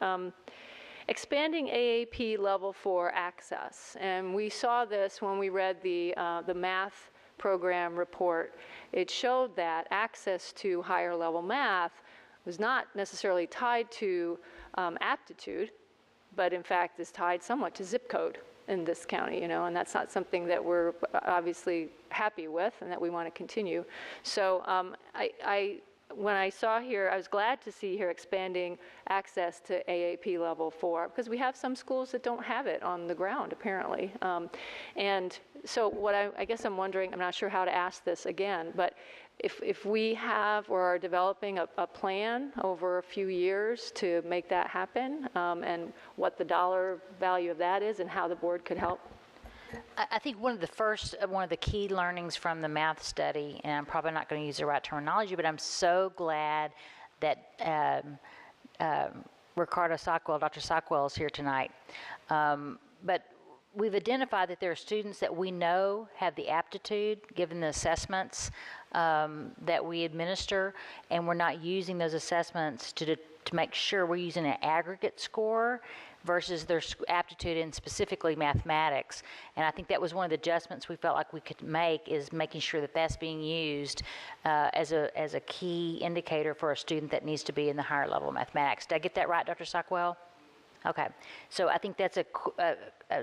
expanding AAP level 4 access. And we saw this when we read the math program report. It showed that access to higher level math was not necessarily tied to aptitude, but in fact is tied somewhat to zip code in this county, and that's not something that we're obviously happy with and that we want to continue. So when I saw here, I was glad to see here expanding access to AAP level 4, because we have some schools that don't have it on the ground, apparently. And so what I guess I'm wondering, I'm not sure how to ask this again, but if we have or are developing a plan over a few years to make that happen, and what the dollar value of that is and how the board could help. I think one of the key learnings from the math study, and I'm probably not going to use the right terminology, but I'm so glad that Dr. Sockwell is here tonight. But we've identified that there are students that we know have the aptitude, given the assessments that we administer, and we're not using those assessments to make sure we're using an aggregate score versus their aptitude in specifically mathematics. And I think that was one of the adjustments we felt like we could make, is making sure that that's being used as a key indicator for a student that needs to be in the higher level of mathematics. Did I get that right, Dr. Sockwell? Okay, so I think that's a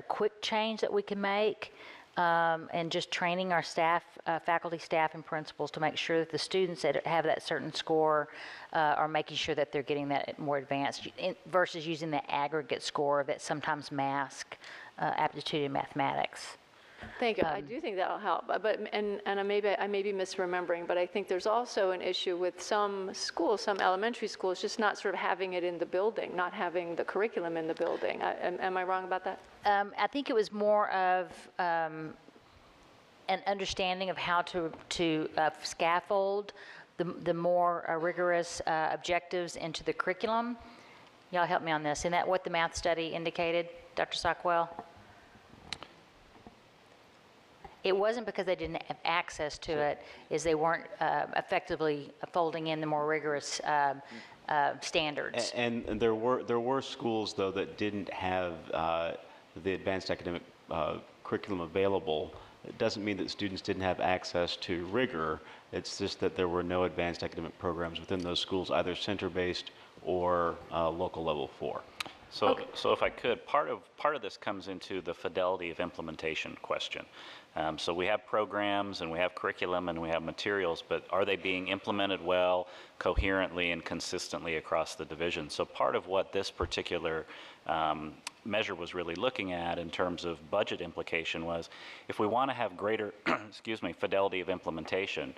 quick change that we can make, and just training our staff, faculty, staff, and principals to make sure that the students that have that certain score are making sure that they're getting that more advanced, versus using the aggregate score that sometimes mask aptitude in mathematics. Thank you. I do think that'll help. But I may be misremembering, but I think there's also an issue with some schools, some elementary schools, just not sort of having it in the building, not having the curriculum in the building. Am I wrong about that? I think it was more of an understanding of how to scaffold the more rigorous objectives into the curriculum. Y'all help me on this. Isn't that what the math study indicated, Dr. Sockwell? It wasn't because they didn't have access to it, is they weren't effectively folding in the more rigorous standards. And there were schools, though, that didn't have the advanced academic curriculum available It doesn't mean that students didn't have access to rigor. It's just that there were no advanced academic programs within those schools, either center-based or local level 4. So if I could, part of this comes into the fidelity of implementation question. So we have programs and we have curriculum and we have materials, but are they being implemented well, coherently and consistently across the division? So part of what this particular measure was really looking at in terms of budget implication was, if we want to have greater, fidelity of implementation,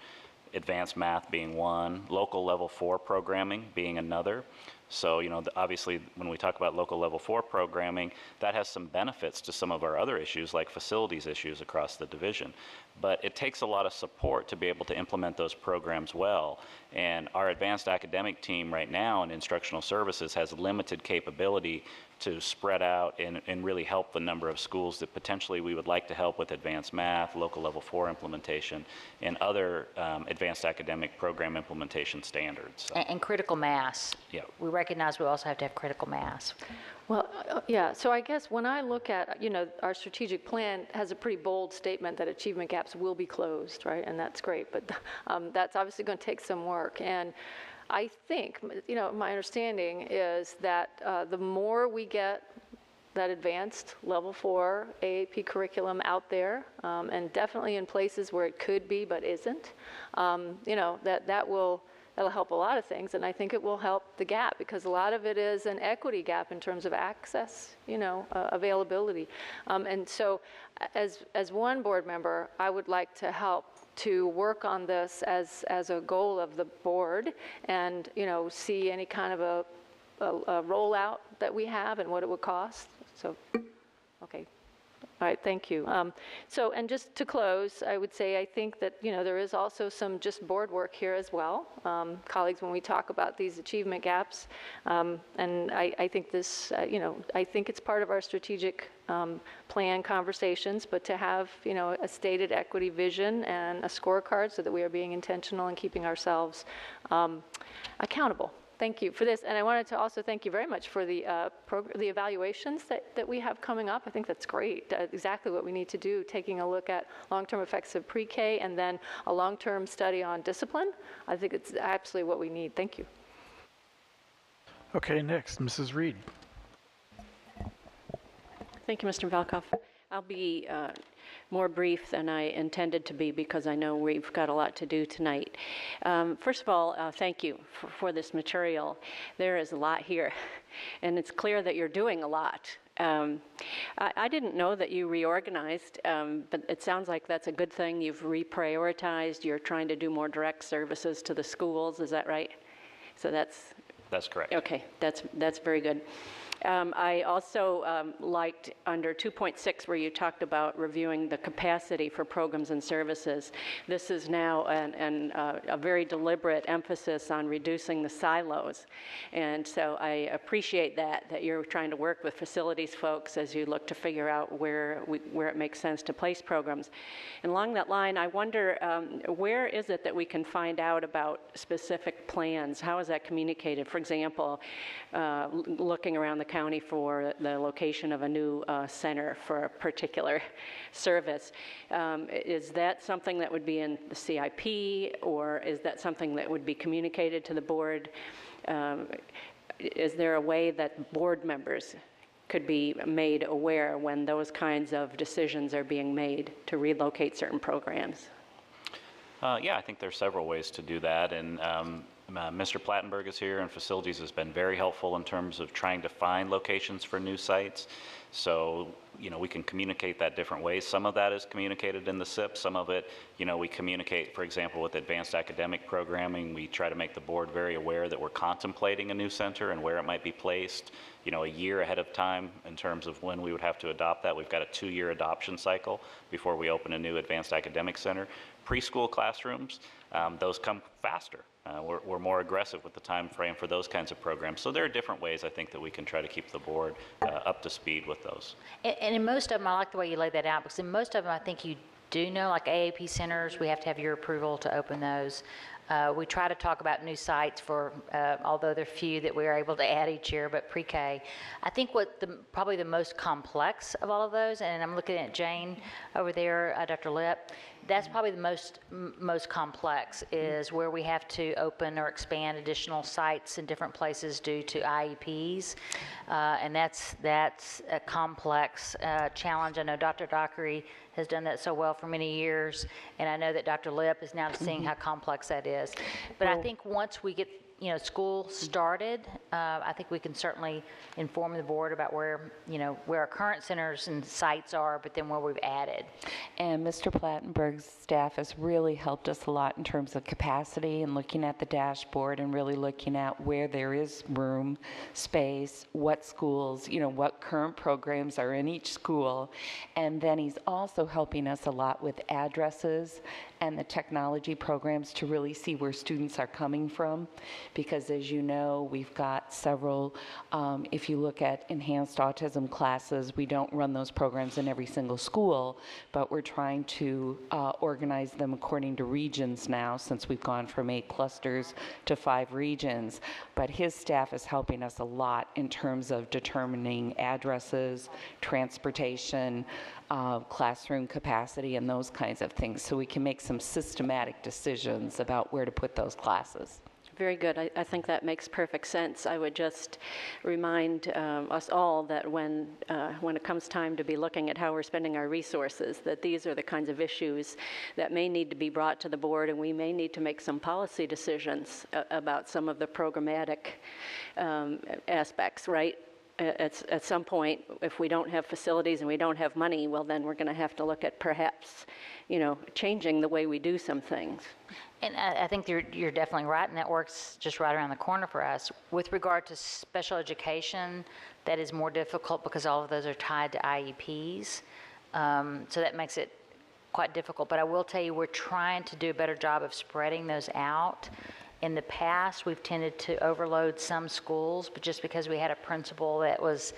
advanced math being one, local level 4 programming being another. So, obviously, when we talk about local level 4 programming, that has some benefits to some of our other issues, like facilities issues across the division. But it takes a lot of support to be able to implement those programs well. And our advanced academic team right now in instructional services has limited capability to spread out and really help the number of schools that potentially we would like to help with advanced math, local level 4 implementation, and other advanced academic program implementation standards. So, And critical mass. Yeah. We recognize we also have to have critical mass. Well, yeah, so I guess when I look at, our strategic plan has a pretty bold statement that achievement gaps will be closed, right? And that's great, but that's obviously going to take some work. And I think, my understanding is that the more we get that advanced level 4 AAP curriculum out there, and definitely in places where it could be but isn't, that'll help a lot of things, and I think it will help the gap, because a lot of it is an equity gap in terms of access, availability. And so as one board member, I would like to help to work on this as a goal of the board, and, see any kind of a rollout that we have and what it would cost. So, okay. All right, thank you. So, and just to close, I would say I think that, there is also some just board work here as well. Colleagues, when we talk about these achievement gaps, and I think this, I think it's part of our strategic plan conversations, but to have, a stated equity vision and a scorecard so that we are being intentional and keeping ourselves accountable. Thank you for this, and I wanted to also thank you very much for the evaluations that we have coming up. I think that's great, exactly what we need to do, taking a look at long-term effects of pre-K and then a long-term study on discipline. I think it's absolutely what we need. Thank you. Okay, next, Mrs. Reed. Thank you, Mr. Valkoff. I'll be more brief than I intended to be, because I know we've got a lot to do tonight. First of all, thank you for this material. There is a lot here, and it's clear that you're doing a lot. I didn't know that you reorganized, but it sounds like that's a good thing. You've reprioritized. You're trying to do more direct services to the schools. Is that right? So that's correct. Okay, that's very good. I also liked under 2.6 where you talked about reviewing the capacity for programs and services. This is now a very deliberate emphasis on reducing the silos. And so I appreciate that you're trying to work with facilities folks as you look to figure out where it makes sense to place programs. And along that line, I wonder, where is it that we can find out about specific plans? How is that communicated? For example, looking around the county for the location of a new center for a particular service. Is that something that would be in the CIP, or is that something that would be communicated to the board? Is there a way that board members could be made aware when those kinds of decisions are being made to relocate certain programs? Yeah, I think there's several ways to do that, and Mr. Plattenberg is here, and facilities has been very helpful in terms of trying to find locations for new sites. So, we can communicate that different ways. Some of that is communicated in the SIP. Some of it, we communicate, for example, with advanced academic programming. We try to make the board very aware that we're contemplating a new center and where it might be placed, a year ahead of time in terms of when we would have to adopt that. We've got a 2-year adoption cycle before we open a new advanced academic center. Preschool classrooms, those come faster. We're more aggressive with the time frame for those kinds of programs. So there are different ways, I think, that we can try to keep the board up to speed with those. And in most of them, I like the way you laid that out, because in most of them, I think do know, like AAP centers, we have to have your approval to open those. We try to talk about new sites for, although there are few that we are able to add each year, but pre-K. I think what probably the most complex of all of those, and I'm looking at Jane over there, Dr. Lip, that's probably the most complex, is where we have to open or expand additional sites in different places due to IEPs. And that's a complex challenge. I know Dr. Dockery has done that so well for many years, and I know that Dr. Lip is now seeing how complex that is. But I think once we get school started, I think we can certainly inform the board about where our current centers and sites are, but then where we've added. And Mr. Plattenberg's staff has really helped us a lot in terms of capacity and looking at the dashboard and really looking at where there is room, space, what schools, what current programs are in each school. And then he's also helping us a lot with addresses and the technology programs to really see where students are coming from. Because as you know, we've got several, if you look at enhanced autism classes, we don't run those programs in every single school, but we're trying to organize them according to regions now, since we've gone from 8 clusters to 5 regions. But his staff is helping us a lot in terms of determining addresses, transportation, classroom capacity, and those kinds of things, so we can make some systematic decisions about where to put those classes. Very good. I think that makes perfect sense. I would just remind us all that when it comes time to be looking at how we're spending our resources, that these are the kinds of issues that may need to be brought to the board, and we may need to make some policy decisions about some of the programmatic aspects, right? At some point, if we don't have facilities and we don't have money, well, then we're going to have to look at perhaps, changing the way we do some things. And I think you're definitely right, and that works just right around the corner for us. With regard to special education, that is more difficult because all of those are tied to IEPs. So that makes it quite difficult. But I will tell you, we're trying to do a better job of spreading those out. In the past, we've tended to overload some schools, but just because we had a principal that was,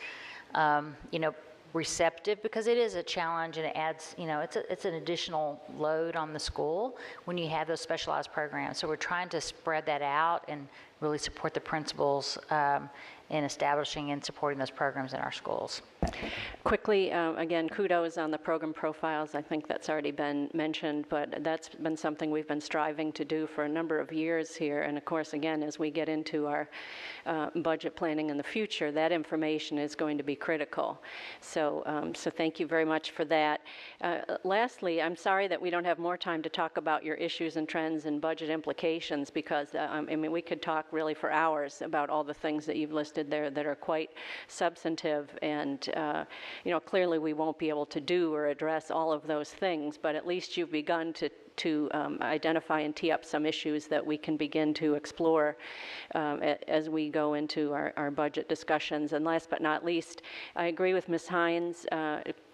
receptive, because it is a challenge and it adds, it's an additional load on the school when you have those specialized programs. So we're trying to spread that out and really support the principals in establishing and supporting those programs in our schools. Quickly, again, kudos on the program profiles. I think that's already been mentioned, but that's been something we've been striving to do for a number of years here. And of course, again, as we get into our budget planning in the future, that information is going to be critical. So thank you very much for that. Lastly, I'm sorry that we don't have more time to talk about your issues and trends and budget implications, because we could talk really for hours about all the things that you've listed there that are quite substantive, and clearly we won't be able to do or address all of those things, but at least you've begun to identify and tee up some issues that we can begin to explore as we go into our budget discussions. And last but not least, I agree with Ms. Hines.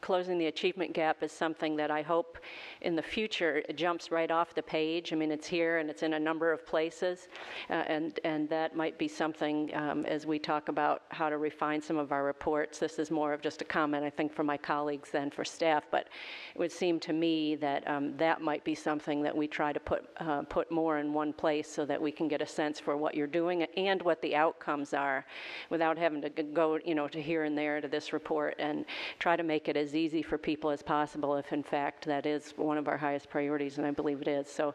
Closing the achievement gap is something that I hope in the future jumps right off the page. I mean, it's here and it's in a number of places, and that might be something as we talk about how to refine some of our reports. This is more of just a comment, I think, for my colleagues than for staff, but it would seem to me that that might be something that we try to put more in one place so that we can get a sense for what you're doing and what the outcomes are, without having to go, to here and there to this report, and try to make it as easy for people as possible if in fact that is one of our highest priorities, and I believe it is. So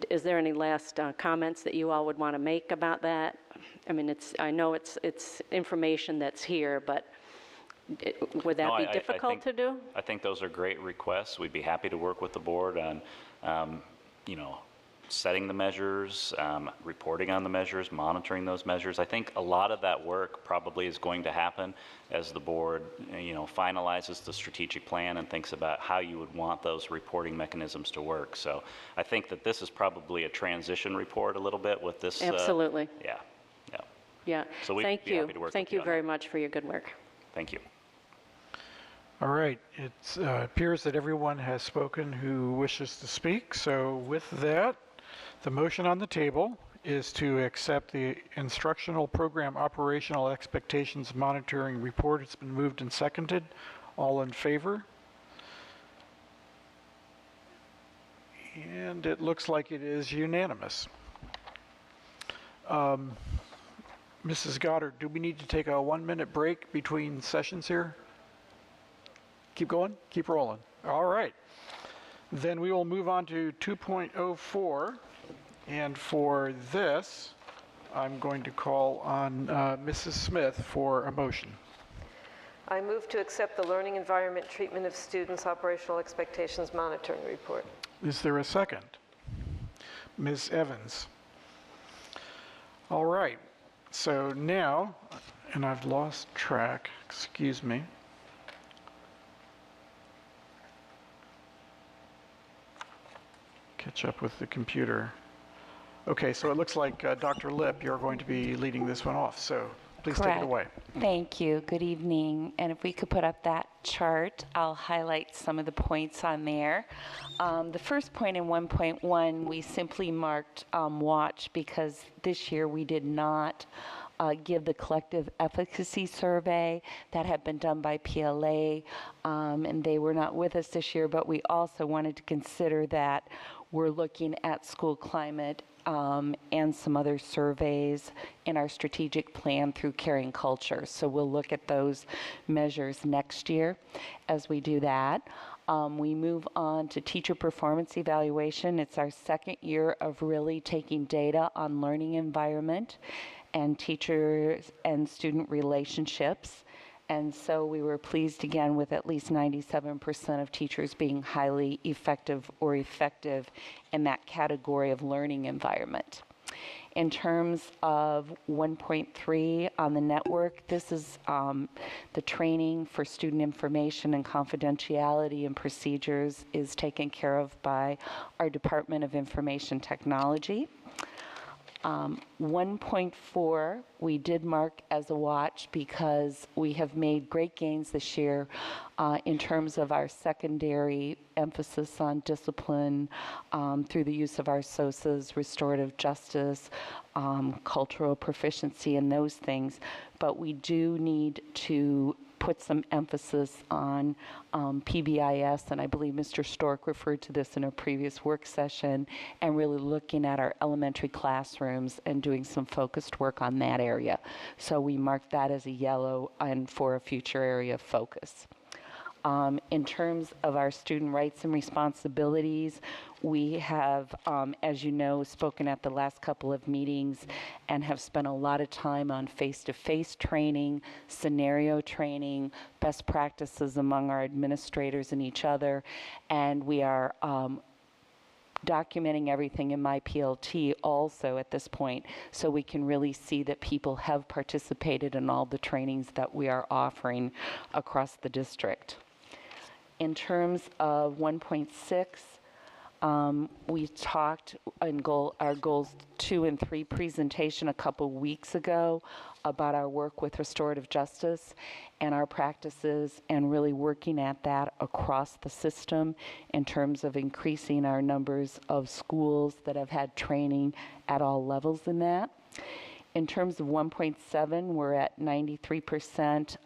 is there any last comments that you all would want to make about that? I mean, I know it's information that's here, but would that be difficult to do? I think those are great requests. We'd be happy to work with the board on, setting the measures, reporting on the measures, monitoring those measures. I think a lot of that work probably is going to happen as the board, finalizes the strategic plan and thinks about how you would want those reporting mechanisms to work. So I think that this is probably a transition report a little bit with this. Absolutely. Yeah. So we'd Thank be you. happy to work Thank with you on very that. much for your good work. Thank you. All right, it appears that everyone has spoken who wishes to speak. So with that, the motion on the table is to accept the instructional program operational expectations monitoring report. It's been moved and seconded. All in favor? And it looks like it is unanimous. Mrs. Goddard, do we need to take a 1-minute break between sessions here? Keep going? Keep rolling. All right. Then we will move on to 2.04. And for this, I'm going to call on Mrs. Smith for a motion. I move to accept the Learning Environment Treatment of Students Operational Expectations Monitoring Report. Is there a second? Ms. Evans. All right. So now, and I've lost track, excuse me. Catch up with the computer. Okay, so it looks like Dr. Lipp, you're going to be leading this one off, so please take it away. Thank you. Good evening. And if we could put up that chart, I'll highlight some of the points on there. The first point in 1.1, we simply marked watch because this year we did not give the collective efficacy survey that had been done by PLA, and they were not with us this year, but we also wanted to consider that we're looking at school climate and some other surveys in our strategic plan through Caring Culture. So we'll look at those measures next year as we do that. We move on to teacher performance evaluation. It's our second year of really taking data on learning environment and teachers and student relationships. And so we were pleased again with at least 97% of teachers being highly effective or effective in that category of learning environment. In terms of 1.3 on the network, this is the training for student information and confidentiality and procedures is taken care of by our Department of Information Technology. 1.4 we did mark as a watch because we have made great gains this year in terms of our secondary emphasis on discipline through the use of our SOSAs, restorative justice, cultural proficiency, and those things. But we do need to put some emphasis on PBIS, and I believe Mr. Stork referred to this in a previous work session, and really looking at our elementary classrooms and doing some focused work on that area. So we marked that as a yellow and for a future area of focus. In terms of our student rights and responsibilities, we have, as you know, spoken at the last couple of meetings and have spent a lot of time on face-to-face training, scenario training, best practices among our administrators and each other, and we are documenting everything in my PLT also at this point, so we can really see that people have participated in all the trainings that we are offering across the district. In terms of 1.6, we talked in our goals 2 and 3 presentation a couple weeks ago about our work with restorative justice and our practices and really working at that across the system in terms of increasing our numbers of schools that have had training at all levels in that. In terms of 1.7, we're at 93%.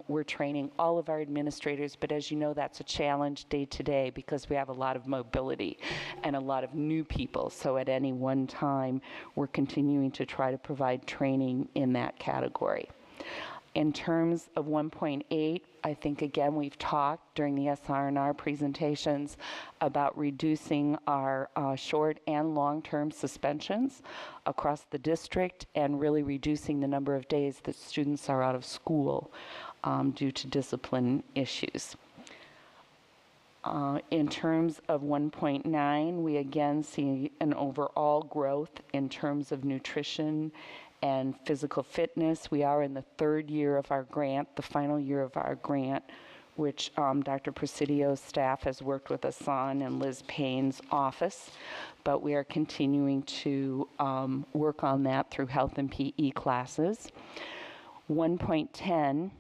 We're training all of our administrators, but as you know, that's a challenge day to day because we have a lot of mobility and a lot of new people. So at any one time, we're continuing to try to provide training in that category. In terms of 1.8, I think, again, we've talked during the SR&R presentations about reducing our short and long-term suspensions across the district and really reducing the number of days that students are out of school due to discipline issues. In terms of 1.9, we again see an overall growth in terms of nutrition and physical fitness. We are in the 3rd year of our grant, the final year of our grant, which Dr. Presidio's staff has worked with us on and Liz Payne's office. But we are continuing to work on that through health and PE classes. 1.10,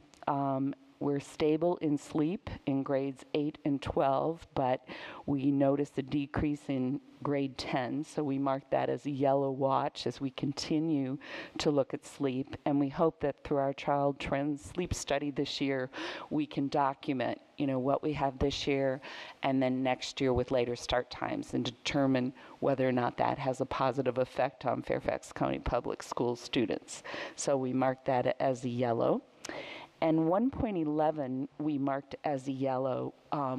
We're stable in sleep in grades 8 and 12, but we noticed a decrease in grade 10, so we marked that as a yellow watch as we continue to look at sleep. And we hope that through our child trends sleep study this year, we can document, what we have this year and then next year with later start times and determine whether or not that has a positive effect on Fairfax County Public Schools students. So we marked that as a yellow. And 1.11 we marked as a yellow.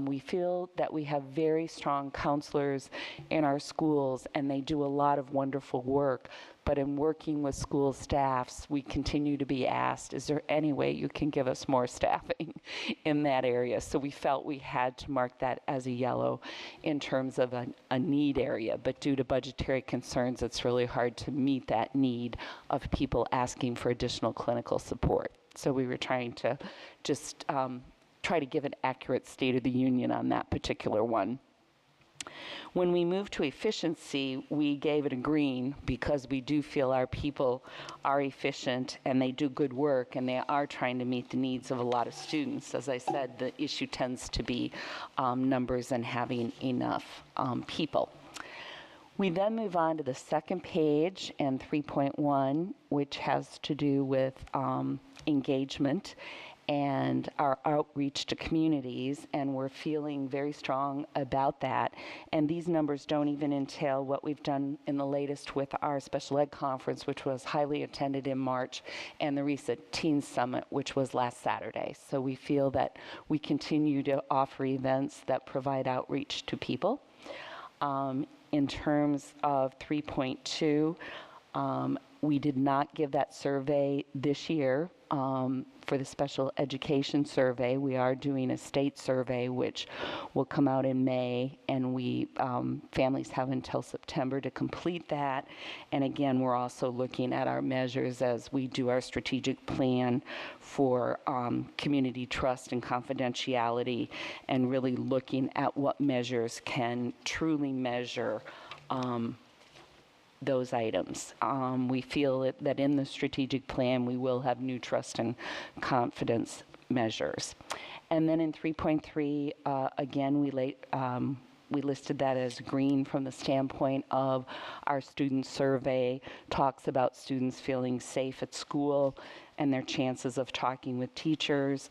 We feel that we have very strong counselors in our schools and they do a lot of wonderful work. But in working with school staffs, we continue to be asked, is there any way you can give us more staffing in that area? So we felt we had to mark that as a yellow in terms of a need area. But due to budgetary concerns, it's really hard to meet that need of people asking for additional clinical support. So we were trying to just try to give an accurate state of the union on that particular one. When we moved to efficiency, we gave it a green because we do feel our people are efficient and they do good work and they are trying to meet the needs of a lot of students. As I said, the issue tends to be numbers and having enough people. We then move on to the second page and 3.1, which has to do with engagement and our outreach to communities, and we're feeling very strong about that. And these numbers don't even entail what we've done in the latest with our special ed conference, which was highly attended in March, and the recent Teen Summit, which was last Saturday. So we feel that we continue to offer events that provide outreach to people. In terms of 3.2, we did not give that survey this year for the special education survey. We are doing a state survey, which will come out in May, and we families have until September to complete that. And again, we're also looking at our measures as we do our strategic plan for community trust and confidentiality, and really looking at what measures can truly measure those items. We feel that in the strategic plan, we will have new trust and confidence measures. And then in 3.3, again, we listed that as green from the standpoint of our student survey, talks about students feeling safe at school and their chances of talking with teachers,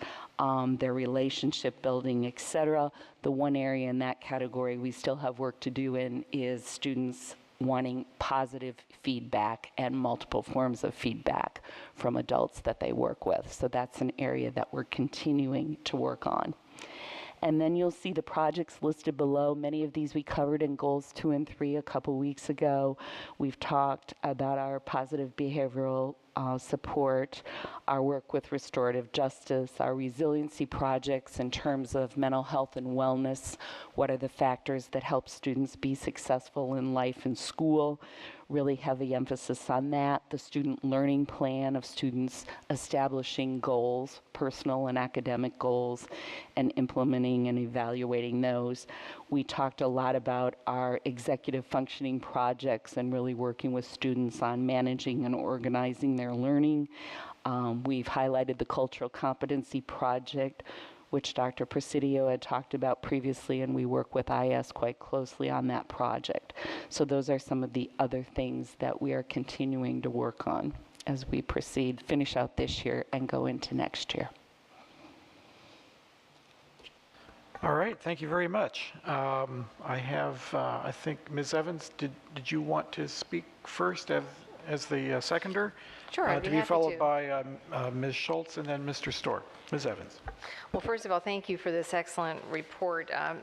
their relationship building, et cetera. The one area in that category we still have work to do in is students wanting positive feedback and multiple forms of feedback from adults that they work with. So that's an area that we're continuing to work on. And then you'll see the projects listed below. Many of these we covered in goals 2 and 3 a couple weeks ago. We've talked about our positive behavioral support, our work with restorative justice, our resiliency projects in terms of mental health and wellness. What are the factors that help students be successful in life and school? Really heavy emphasis on that. The student learning plan of students establishing goals, personal and academic goals, and implementing and evaluating those. We talked a lot about our executive functioning projects and really working with students on managing and organizing their learning. We've highlighted the cultural competency project, which Dr. Presidio had talked about previously, and we work with IS quite closely on that project. So those are some of the other things that we are continuing to work on as we proceed, finish out this year, and go into next year. All right, thank you very much. I have, I think, Ms. Evans, did you want to speak first as the seconder? Sure, I'd be to be happy followed to. by Ms. Schultz and then Mr. Storr. Ms. Evans. Well, first of all, thank you for this excellent report. I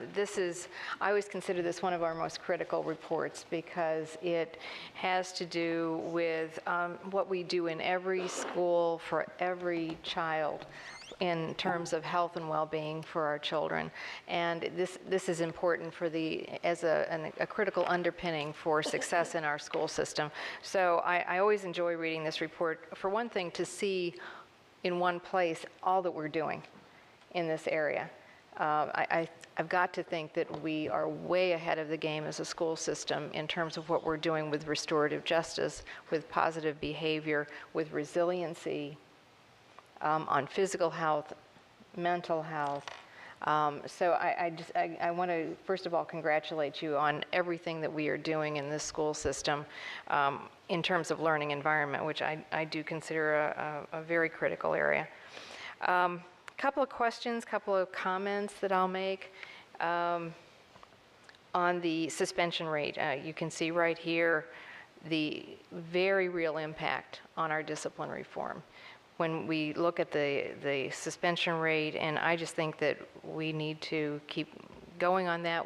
always consider this one of our most critical reports because it has to do with what we do in every school for every child in terms of health and well-being for our children. And this is important for as a critical underpinning for success in our school system. So I always enjoy reading this report. For one thing, to see in one place all that we're doing in this area. I've got to think that we are way ahead of the game as a school system in terms of what we're doing with restorative justice, with positive behavior, with resiliency, on physical health, mental health. So I want to, first of all, congratulate you on everything that we are doing in this school system in terms of learning environment, which I do consider a very critical area. Couple of questions, couple of comments that I'll make. On the suspension rate, you can see right here the very real impact on our discipline reform. When we look at the suspension rate, and I just think that we need to keep going on that.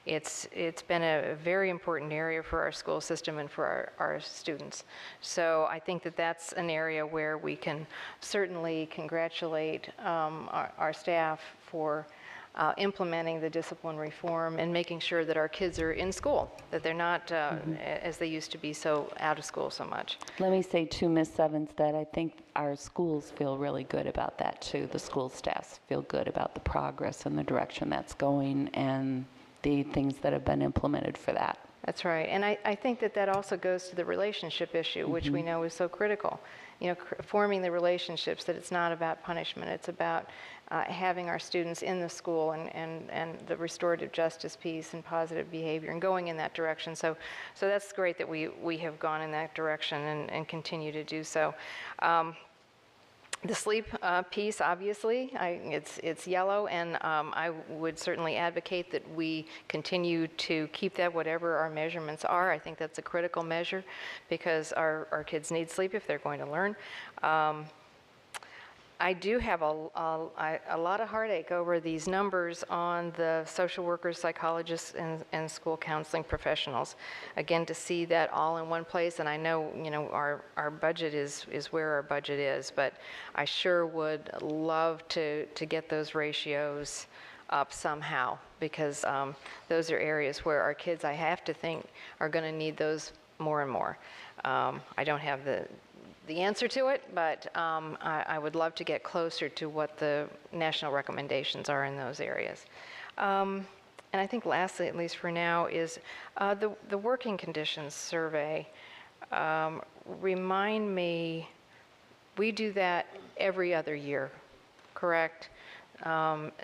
It's been a very important area for our school system and for our students. So I think that that's an area where we can certainly congratulate our staff for implementing the discipline reform and making sure that our kids are in school, that they're not, as they used to be, so out of school so much. Let me say to Ms. Evans that I think our schools feel really good about that too. The school staffs feel good about the progress and the direction that's going and the things that have been implemented for that. That's right. And I think that that also goes to the relationship issue, which we know is so critical. You know, forming the relationships, that it's not about punishment, it's about having our students in the school and the restorative justice piece and positive behavior and going in that direction. So that's great that we have gone in that direction and continue to do so. The sleep piece, obviously, it's yellow, and I would certainly advocate that we continue to keep that whatever our measurements are. I think that's a critical measure because our kids need sleep if they're going to learn. I do have a lot of heartache over these numbers on the social workers, psychologists, and school counseling professionals. Again, to see that all in one place, and I know, you know, our budget is where our budget is, but I sure would love to get those ratios up somehow, because those are areas where our kids, I have to think, are going to need those more and more. I don't have the answer to it, but I would love to get closer to what the national recommendations are in those areas. And I think lastly, at least for now, is the working conditions survey. Remind me, we do that every other year, correct?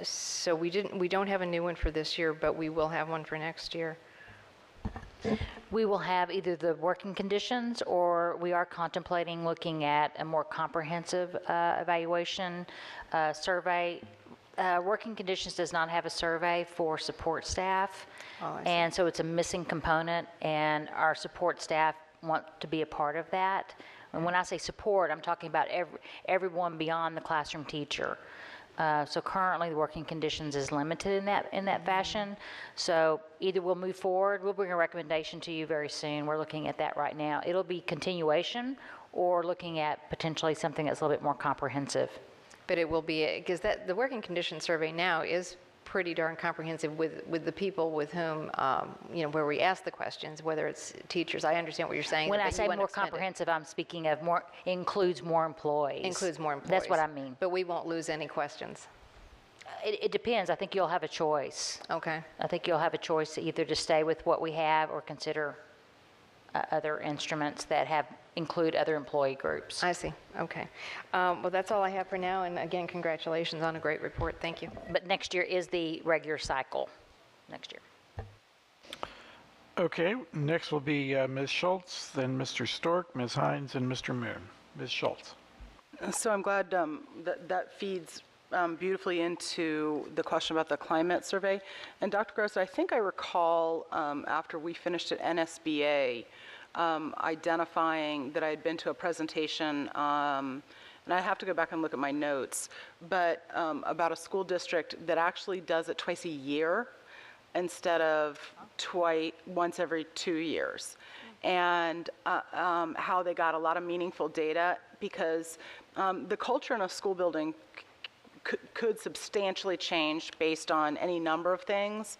So we don't have a new one for this year, but we will have one for next year. We will have either the working conditions, or we are contemplating looking at a more comprehensive evaluation survey. Working conditions does not have a survey for support staff, and so it's a missing component, and our support staff want to be a part of that. And when I say support, I'm talking about everyone beyond the classroom teacher. So currently, the working conditions is limited in that fashion. So either we'll move forward, we'll bring a recommendation to you very soon. We're looking at that right now. It'll be continuation, or looking at potentially something that's a little bit more comprehensive. But it will be, because the working conditions survey now is pretty darn comprehensive with the people with whom, you know, where we ask the questions, whether it's teachers. I understand what you're saying. When I say more comprehensive, I'm speaking of includes more employees. Includes more employees. That's what I mean. But we won't lose any questions. It depends. I think you'll have a choice. Okay. I think you'll have a choice either to stay with what we have or consider other instruments that include other employee groups. I see. Okay. Well, that's all I have for now. And again, congratulations on a great report. Thank you. But next year is the regular cycle. Next year. Okay, next will be Ms. Schultz, then Mr. Stork, Ms. Hines, and Mr. Moon. Ms. Schultz. So I'm glad that feeds beautifully into the question about the climate survey. And Dr. Gross, I think I recall after we finished at NSBA, identifying that I had been to a presentation, and I have to go back and look at my notes, but about a school district that actually does it twice a year instead of once every 2 years. And how they got a lot of meaningful data, because the culture in a school building could substantially change based on any number of things.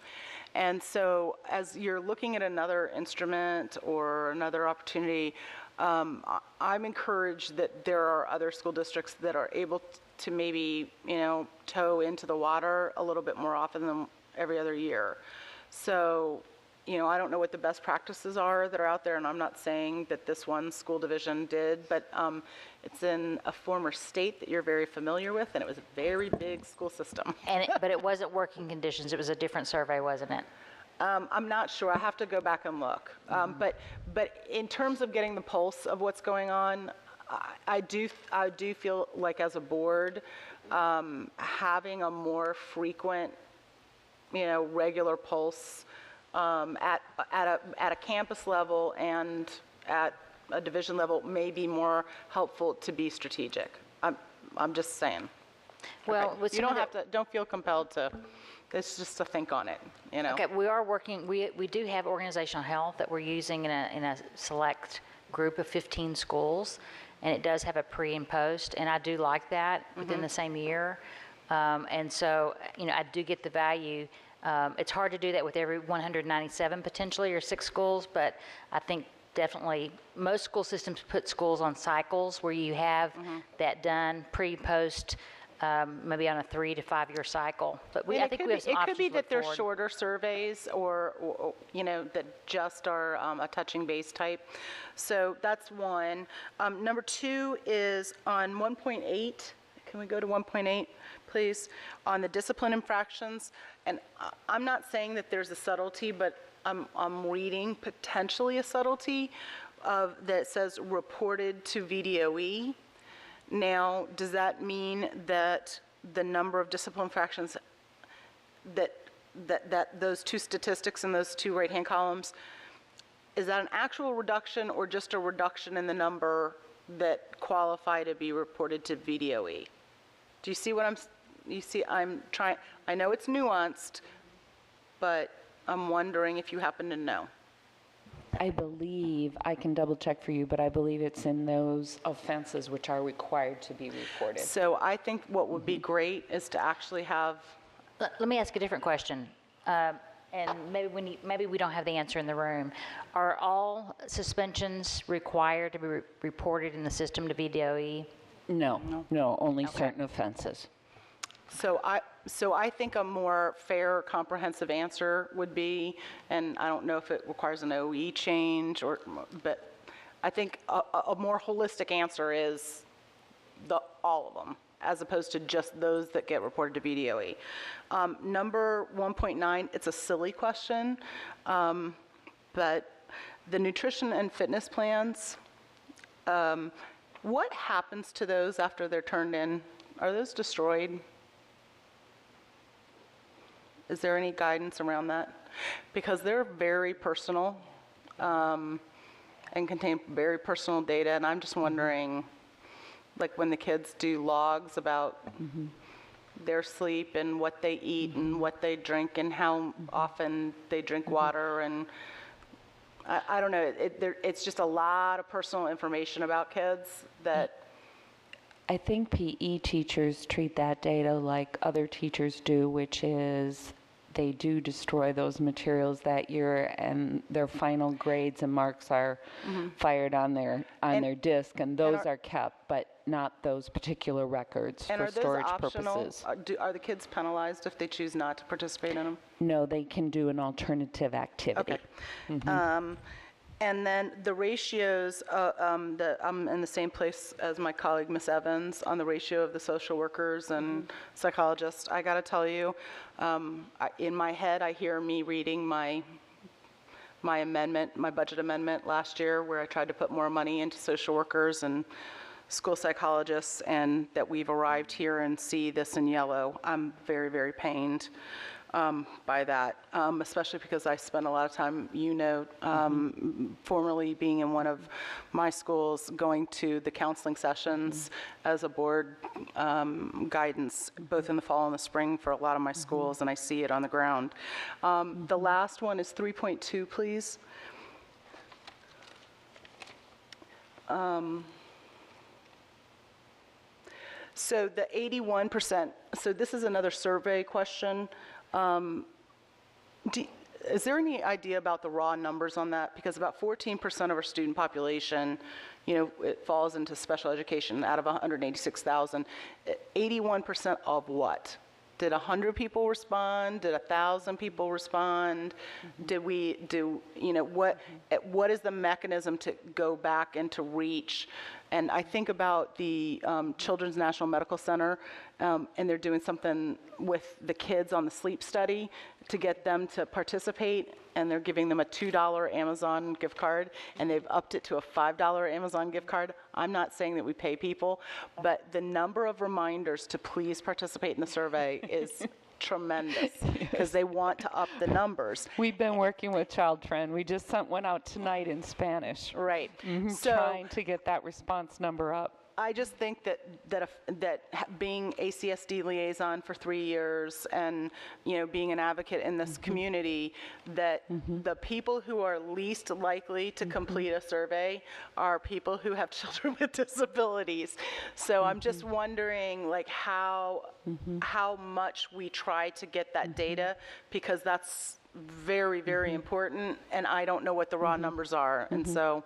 And so as you're looking at another instrument or another opportunity, I'm encouraged that there are other school districts that are able to maybe, you know, toe into the water a little bit more often than every other year. So I don't know what the best practices are that are out there, and I'm not saying that this one school division did, but it's in a former state that you're very familiar with, and it was a very big school system. But it wasn't working conditions, it was a different survey, wasn't it? I'm not sure. I have to go back and look. But in terms of getting the pulse of what's going on, I do feel like as a board, having a more frequent, regular pulse at a campus level and at a division level may be more helpful to be strategic. I'm just saying. Well, you don't feel compelled to. It's just to think on it, Okay, we are working, we do have organizational health that we're using in a select group of 15 schools, and it does have a pre and post, and I do like that within the same year. And so, I do get the value. It's hard to do that with every 197 potentially, or 6 schools, but I think definitely most school systems put schools on cycles where you have that done pre, post, maybe on a 3 to 5 year cycle. But I think we have some options. It could be that they're forward. shorter surveys or that just are a touching base type. So that's one. Number 2 is on 1.8. Can we go to 1.8, please? On the discipline infractions. And I'm not saying that there's a subtlety, but I'm reading potentially a subtlety that says reported to VDOE. Now, does that mean that the number of discipline infractions that those 2 statistics in those 2 right-hand columns, is that an actual reduction or just a reduction in the number that qualify to be reported to VDOE? Do you see what I'm trying, I know it's nuanced, but I'm wondering if you happen to know. I believe, I can double check for you, but I believe it's in those offenses which are required to be reported. So I think what would be great is to actually have. Let me ask a different question, and maybe we don't have the answer in the room. Are all suspensions required to be reported in the system to VDOE? No, only certain offenses. So I think a more fair, comprehensive answer would be, and I don't know if it requires an OE change, but I think a more holistic answer is all of them, as opposed to just those that get reported to VDOE. Number 1.9, it's a silly question, but the nutrition and fitness plans, what happens to those after they're turned in? Are those destroyed? Is there any guidance around that? Because they're very personal and contain very personal data, and I'm just wondering, like when the kids do logs about their sleep and what they eat and what they drink and how often they drink water, and I don't know, it's just a lot of personal information about kids that. I think PE teachers treat that data like other teachers do, which is they do destroy those materials that year, and their final grades and marks are fired on their disk, and those are kept, but not those particular records for storage purposes. Are the kids penalized if they choose not to participate in them? No, they can do an alternative activity. Okay. And then the ratios, I'm in the same place as my colleague, Ms. Evans, on the ratio of the social workers and psychologists. I got to tell you, in my head, I hear me reading my amendment, my budget amendment last year, where I tried to put more money into social workers and school psychologists, and that we've arrived here and see this in yellow. I'm very, very pained by that, especially because I spent a lot of time, formerly being in one of my schools, going to the counseling sessions as a board guidance, both in the fall and the spring for a lot of my schools, and I see it on the ground. The last one is 3.2, please. So the 81%, so this is another survey question. Is there any idea about the raw numbers on that? Because about 14% of our student population, it falls into special education out of 186,000. 81% of what? Did 100 people respond? Did 1,000 people respond? Did we do, what is the mechanism to go back and to reach? And I think about the Children's National Medical Center, and they're doing something with the kids on the sleep study to get them to participate, and they're giving them a $2 Amazon gift card, and they've upped it to a $5 Amazon gift card. I'm not saying that we pay people, but the number of reminders to please participate in the survey is tremendous, because they want to up the numbers. We've been working with Child Trend. We just sent one out tonight in Spanish. Right. Trying to get that response number up. I just think that being ACSD liaison for 3 years and, being an advocate in this community, that the people who are least likely to complete a survey are people who have children with disabilities. So I'm just wondering, like, how much we try to get that data, because that's very, very important, and I don't know what the raw numbers are. And so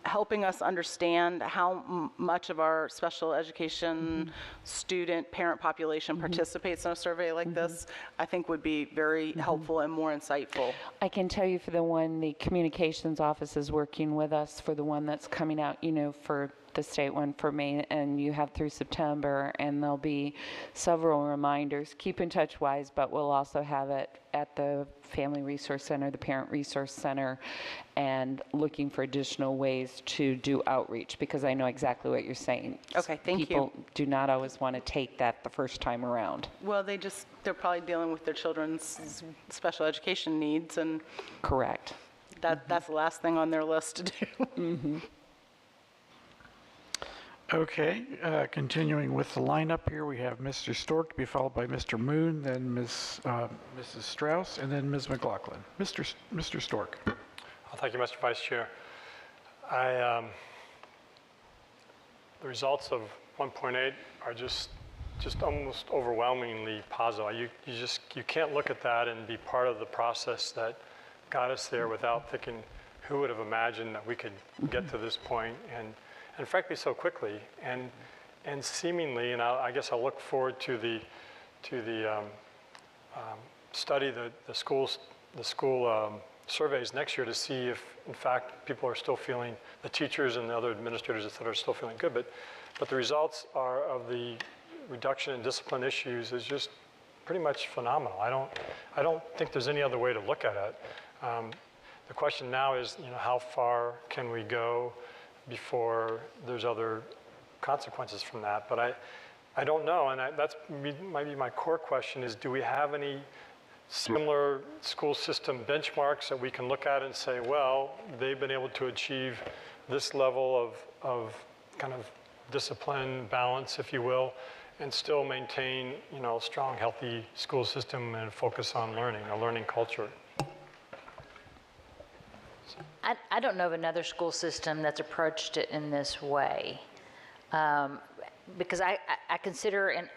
helping us understand how much of our special education student parent population participates in a survey like this, I think would be very helpful and more insightful. I can tell you for the one, the communications office is working with us for the one that's coming out, for the state one for May, and you have through September, and there'll be several reminders. Keep in touch wise, but we'll also have it at the Family Resource Center, the Parent Resource Center, and looking for additional ways to do outreach, because I know exactly what you're saying. Okay, thank you. People do not always want to take that the first time around. Well, they're probably dealing with their children's special education needs, and correct. That's the last thing on their list to do. Okay, continuing with the lineup here, we have Mr. Stork to be followed by Mr. Moon, then Mrs. Strauss, and then Ms. McLaughlin. Mr. Stork. Thank you, Mr. Vice Chair. The results of 1.8 are just almost overwhelmingly positive. You can't look at that and be part of the process that got us there without thinking, who would have imagined that we could get to this point, and frankly so quickly, and seemingly, and I guess I'll look forward to the study the school surveys next year to see if in fact people are still feeling, the teachers and the other administrators etc. are still feeling good, but the results of the reduction in discipline issues is just pretty much phenomenal. I don't think there's any other way to look at it. The question now is, how far can we go before there's other consequences from that? But I don't know, and that's might be my core question is, do we have any similar school system benchmarks that we can look at and say, well, they've been able to achieve this level of kind of discipline, balance, if you will, and still maintain, a strong, healthy school system and focus on learning, a learning culture? I don't know of another school system that's approached it in this way, because I consider, and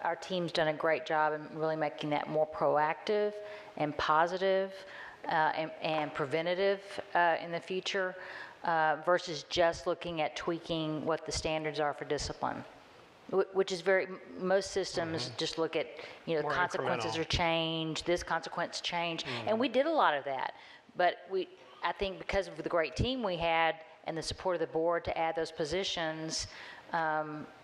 our team's done a great job in really making that more proactive and positive and preventative in the future, versus just looking at tweaking what the standards are for discipline, which is most systems just look at, More consequences incremental. are changed, this consequence changed, and we did a lot of that, but I think because of the great team we had and the support of the board to add those positions,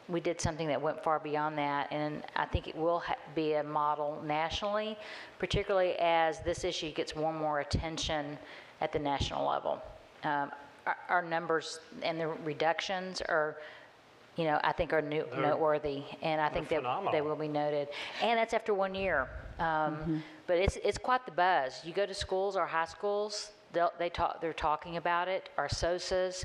we did something that went far beyond that, and I think it will be a model nationally, particularly as this issue gets more and more attention at the national level. Our numbers and the reductions are, I think are noteworthy, and I think that they will be noted. And that's after 1 year. But it's quite the buzz. You go to schools, our high schools, they're talking about it. Our SOSAs,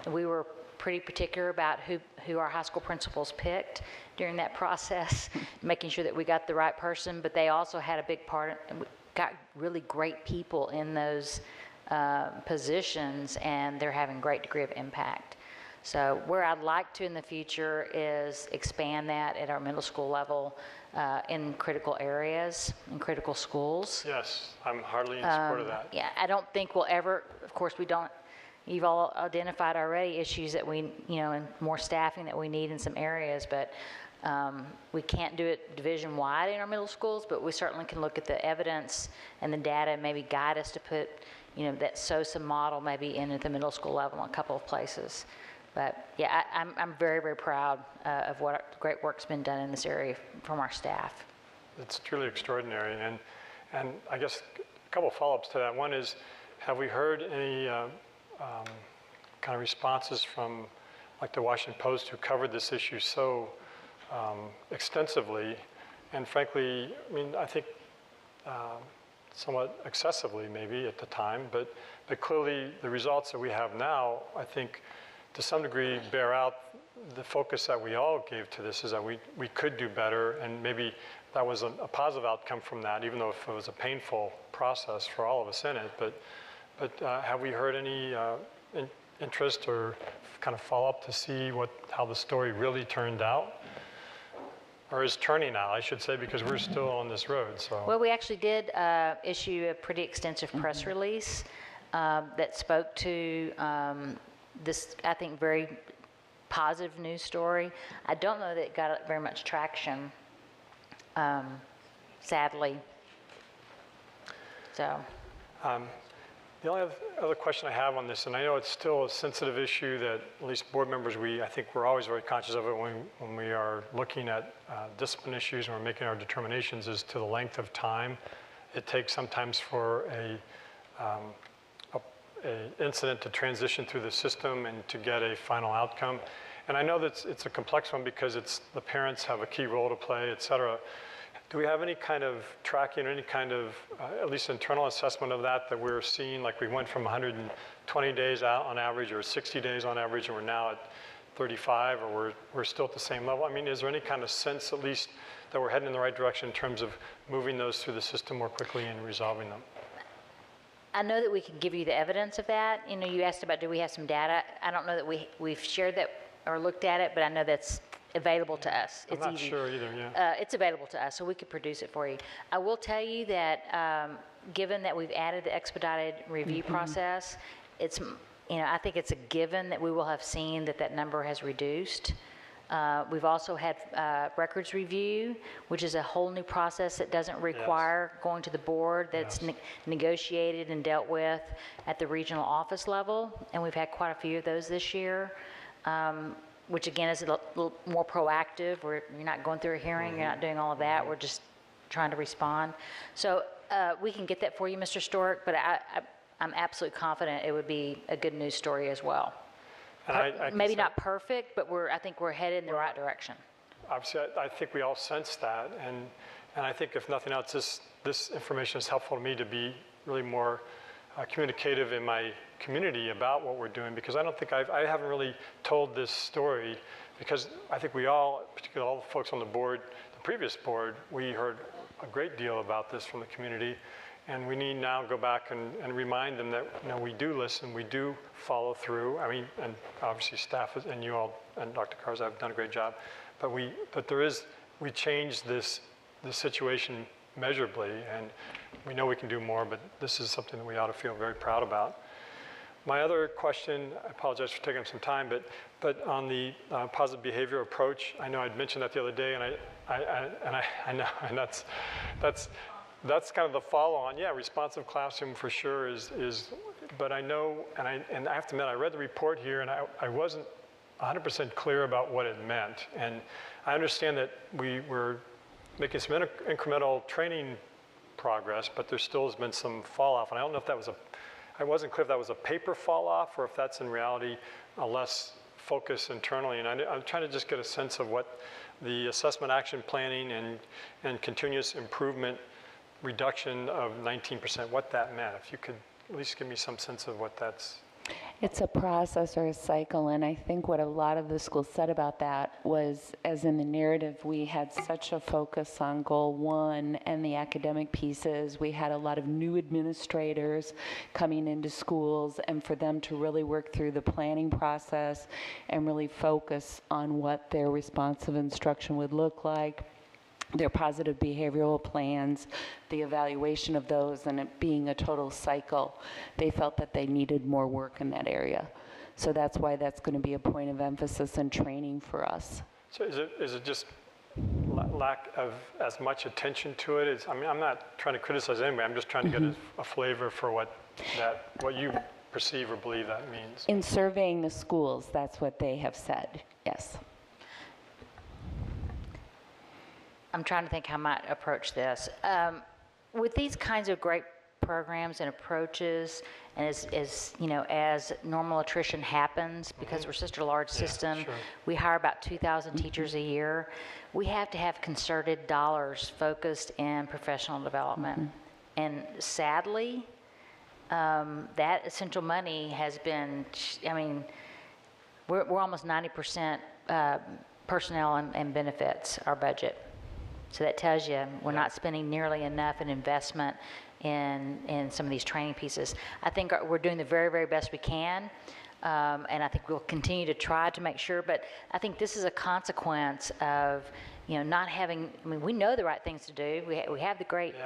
we were pretty particular about who our high school principals picked during that process, making sure that we got the right person. But they also had a big part, and we got really great people in those positions, and they're having great degree of impact. So where I'd like to in the future is expand that at our middle school level in critical areas, in critical schools. Yes, I'm heartily in support of that. Yeah, I don't think we'll ever, of course we don't, you've all identified already issues that we, and more staffing that we need in some areas, but We can't do it division-wide in our middle schools, but we certainly can look at the evidence and the data and maybe guide us to put, that SOSA model maybe in at the middle school level in a couple of places. But yeah, I'm very, very proud of what great work's been done in this area from our staff. It's truly extraordinary. And I guess a couple of follow-ups to that. One is, have we heard any kind of responses from like the Washington Post, who covered this issue so extensively, and frankly, I mean, I think somewhat excessively maybe at the time, but clearly the results that we have now, I think to some degree bear out the focus that we all gave to this, is that we could do better, and maybe that was a positive outcome from that, even though if it was a painful process for all of us in it. But have we heard any interest or kind of follow-up to see how the story really turned out? Or is turning out, I should say, because we're still on this road. So. Well, we actually did issue a pretty extensive press release that spoke to this, I think, very positive news story. I don't know that it got very much traction, sadly. So. The only other question I have on this, and I know it's still a sensitive issue that at least board members, I think we're always very conscious of it when we are looking at discipline issues and we're making our determinations, as to the length of time it takes sometimes for a incident to transition through the system and to get a final outcome. And I know that it's a complex one because the parents have a key role to play, et cetera. Do we have any kind of tracking or any kind of, at least internal assessment of that we're seeing? Like we went from 120 days out on average, or 60 days on average, and we're now at 35, or we're still at the same level? I mean, is there any kind of sense, at least, that we're heading in the right direction in terms of moving those through the system more quickly and resolving them? I know that we can give you the evidence of that. You asked about, do we have some data? I don't know that we've shared that or looked at it, but I know that's available to us. I'm not sure either, yeah. It's available to us, so we could produce it for you. I will tell you that given that we've added the expedited review process, it's, I think it's a given that we will have seen that number has reduced. We've also had records review, which is a whole new process that doesn't require going to the board, that's negotiated and dealt with at the regional office level, and we've had quite a few of those this year. Which again is a little more proactive, where you're not going through a hearing, you're not doing all of that, we're just trying to respond. So we can get that for you, Mr. Stork, but I'm absolutely confident it would be a good news story as well. Maybe not perfect, but I think we're headed in the right direction. Obviously, I think we all sense that, and I think if nothing else, this information is helpful to me to be really more communicative in my community about what we're doing, because I don't think I haven't really told this story, because I think we all, particularly all the folks on the board, the previous board, we heard a great deal about this from the community, and we need now to go back and remind them that we do listen, we do follow through. I mean, and obviously staff and you all and Dr. Karza have done a great job, but we changed this situation measurably, and we know we can do more, but this is something that we ought to feel very proud about. My other question, I apologize for taking up some time, but on the positive behavior approach, I know I'd mentioned that the other day, and I know, and that's kind of the follow-on. Yeah, responsive classroom for sure is, but I know, and I have to admit, I read the report here, and I wasn't 100% clear about what it meant. And I understand that we were making some incremental training progress, but there still has been some fall off. And I don't know if I wasn't clear if that was a paper fall off or if that's in reality a less focus internally. And I'm trying to just get a sense of what the assessment action planning and continuous improvement reduction of 19%, what that meant. If you could at least give me some sense of what that's. It's a process or a cycle, and I think what a lot of the schools said about that was, as in the narrative, we had such a focus on goal one and the academic pieces. We had a lot of new administrators coming into schools, and for them to really work through the planning process and really focus on what their responsive instruction would look like, their positive behavioral plans, the evaluation of those, and it being a total cycle. They felt that they needed more work in that area. So that's why that's going to be a point of emphasis and training for us. So is it just lack of as much attention to it. I mean, I'm not trying to criticize anybody. I'm just trying to get a flavor for what you perceive or believe that means. In surveying the schools, that's what they have said, yes. I'm trying to think how I might approach this. With these kinds of great programs and approaches, and as normal attrition happens, because we're such a large system, we hire about 2,000 teachers a year. We have to have concerted dollars focused in professional development. And sadly, that essential money has been, we're almost 90% personnel and benefits, our budget. So that tells you we're not spending nearly enough in investment in some of these training pieces. I think we're doing the very, very best we can, and I think we'll continue to try to make sure, but I think this is a consequence of not having, we know the right things to do. We have the great,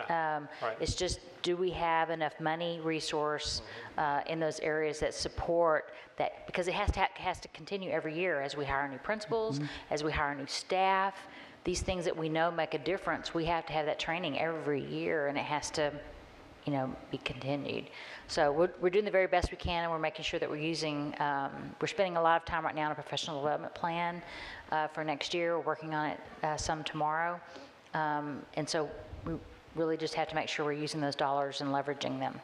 it's just, do we have enough money, resource in those areas that support that? Because it has to continue every year as we hire new principals, as we hire new staff. These things that we know make a difference, we have to have that training every year, and it has to, be continued. So we're doing the very best we can, and we're making sure that we're using, we're spending a lot of time right now on a professional development plan for next year. We're working on it some tomorrow. And so we really just have to make sure we're using those dollars and leveraging them.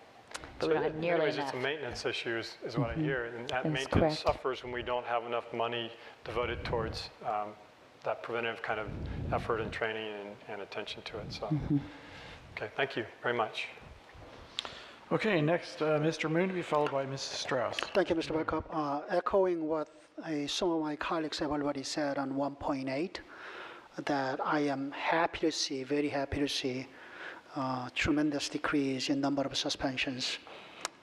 But we don't have nearly enough. It's a maintenance issue is what I hear, and that maintenance suffers when we don't have enough money devoted towards that preventive kind of effort and training and attention to it. So, okay, thank you very much. Okay, next, Mr. Moon to be followed by Mrs. Strauss. Thank you, Mr. Belkop. Echoing what some of my colleagues have already said on 1.8, that I am happy to see, very happy to see, tremendous decrease in number of suspensions.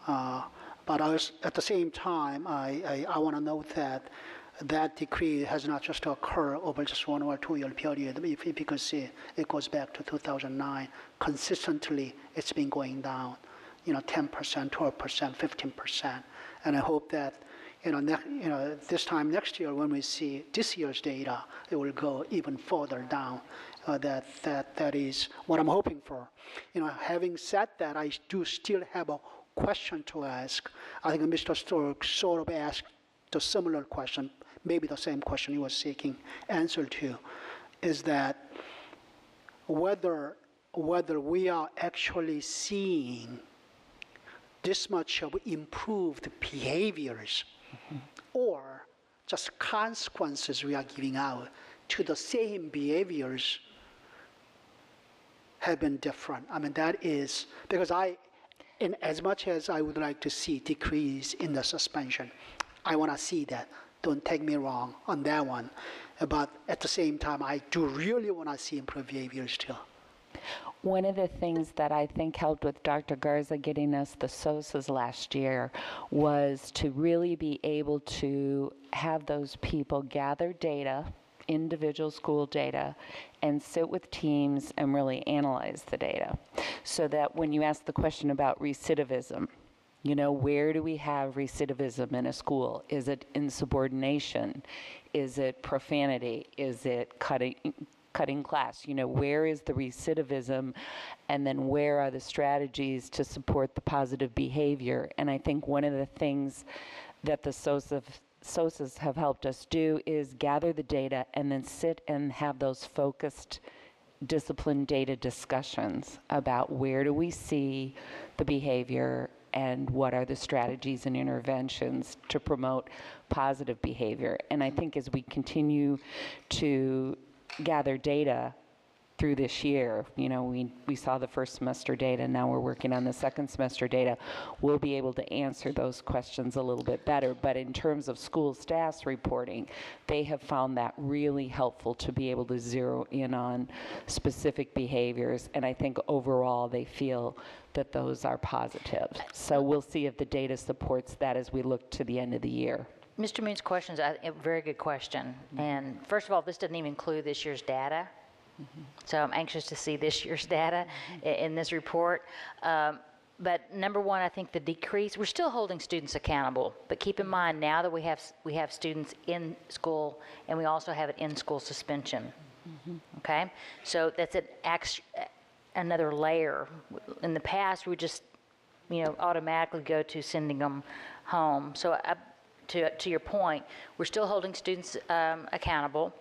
But at the same time, I want to note that decrease has not just occurred over just 1 or 2 year period, because it goes back to 2009. Consistently, it's been going down, 10%, 12%, 15%. And I hope that, this time next year when we see this year's data, it will go even further down. That is what I'm hoping for. Having said that, I do still have a question to ask. I think Mr. Stork sort of asked a similar question, maybe the same question he was seeking answer to, is that whether we are actually seeing this much of improved behaviors or just consequences we are giving out to the same behaviors have been different. That is, because in as much as I would like to see decrease in the suspension, I want to see that. Don't take me wrong on that one. But at the same time, I do really want to see improved behavior still. One of the things that I think helped with Dr. Garza getting us the SOSAs last year was to really be able to have those people gather data, individual school data, and sit with teams and really analyze the data. So that when you ask the question about recidivism, where do we have recidivism in a school? Is it insubordination? Is it profanity? Is it cutting class? Where is the recidivism, and then where are the strategies to support the positive behavior? And I think one of the things that the SOSAs have helped us do is gather the data and then sit and have those focused discipline data discussions about where do we see the behavior and what are the strategies and interventions to promote positive behavior. And I think as we continue to gather data through this year, we saw the first semester data, now we're working on the second semester data, we'll be able to answer those questions a little bit better. But in terms of school staff's reporting, they have found that really helpful to be able to zero in on specific behaviors, and I think overall they feel that those are positive. So we'll see if the data supports that as we look to the end of the year. Mr. Moon's question is a very good question. And first of all, this doesn't even include this year's data. So I'm anxious to see this year's data in this report. But number one, I think the decrease, we're still holding students accountable. But keep in mind now that we have students in school, and we also have an in-school suspension. Okay? So that's another layer. In the past, we just, automatically go to sending them home. So to your point, we're still holding students accountable.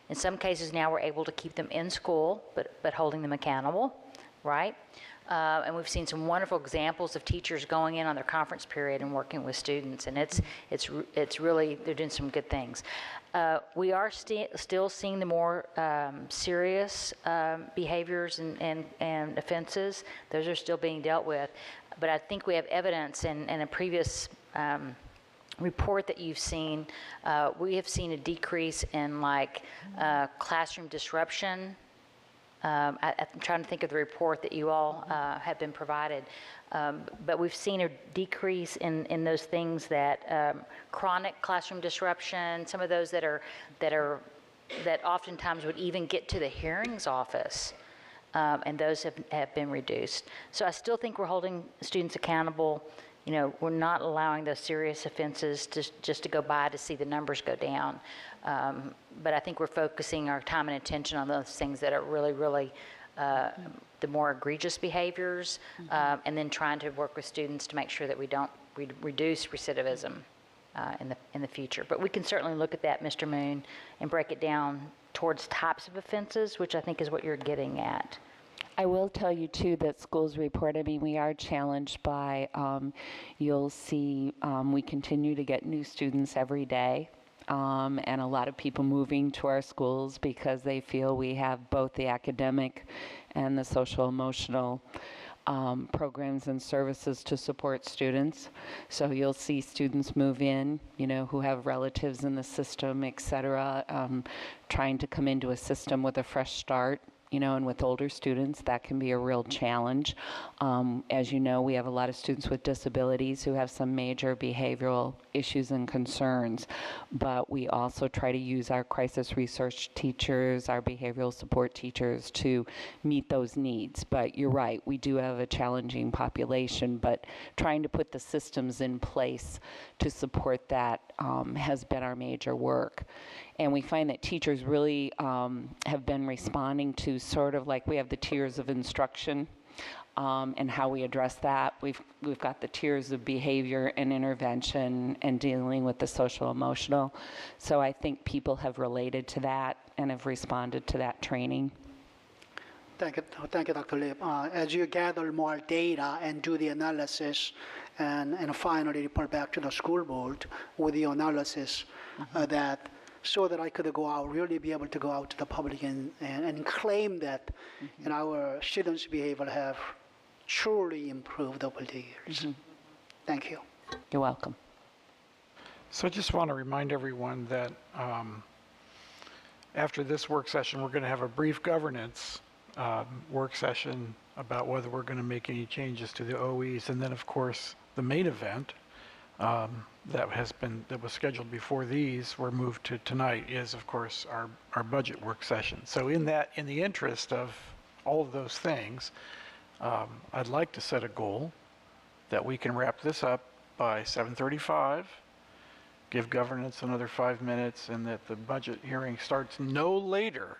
In some cases now, we're able to keep them in school, but holding them accountable, right? And we've seen some wonderful examples of teachers going in on their conference period and working with students, and it's really, they're doing some good things. We are still seeing the more serious behaviors and offenses. Those are still being dealt with, but I think we have evidence in a previous report that you've seen. We have seen a decrease in classroom disruption. I'm trying to think of the report that you all have been provided, but we've seen a decrease in those things that chronic classroom disruption, some of those that oftentimes would even get to the hearings office, and those have been reduced. So I still think we're holding students accountable. We're not allowing those serious offenses just to go by to see the numbers go down. But I think we're focusing our time and attention on those things that are really, really the more egregious behaviors, and then trying to work with students to make sure that we don't reduce recidivism in the future. But we can certainly look at that, Mr. Moon, and break it down towards types of offenses, which I think is what you're getting at. I will tell you, too, that schools report, we are challenged by, you'll see, we continue to get new students every day, and a lot of people moving to our schools because they feel we have both the academic and the social emotional programs and services to support students. So you'll see students move in, who have relatives in the system, et cetera, trying to come into a system with a fresh start. And with older students, that can be a real challenge. As you know, we have a lot of students with disabilities who have some major behavioral issues and concerns, but we also try to use our crisis research teachers, our behavioral support teachers to meet those needs. But you're right, we do have a challenging population, but trying to put the systems in place to support that has been our major work. And we find that teachers really have been responding to sort of like we have the tiers of instruction and how we address that. We've got the tiers of behavior and intervention and dealing with the social emotional. So I think people have related to that and have responded to that training. Thank you, Dr. Lip. As you gather more data and do the analysis and finally report back to the school board with the analysis so that I could go out, really be able to go out to the public and claim that our students' behavior have truly improved over the years. Thank you. You're welcome. So I just want to remind everyone that after this work session, we're going to have a brief governance work session about whether we're going to make any changes to the OEs, and then of course the main event that was scheduled before these were moved to tonight is of course our budget work session. So in the interest of all of those things, I'd like to set a goal that we can wrap this up by 7:35, give governance another 5 minutes, and that the budget hearing starts no later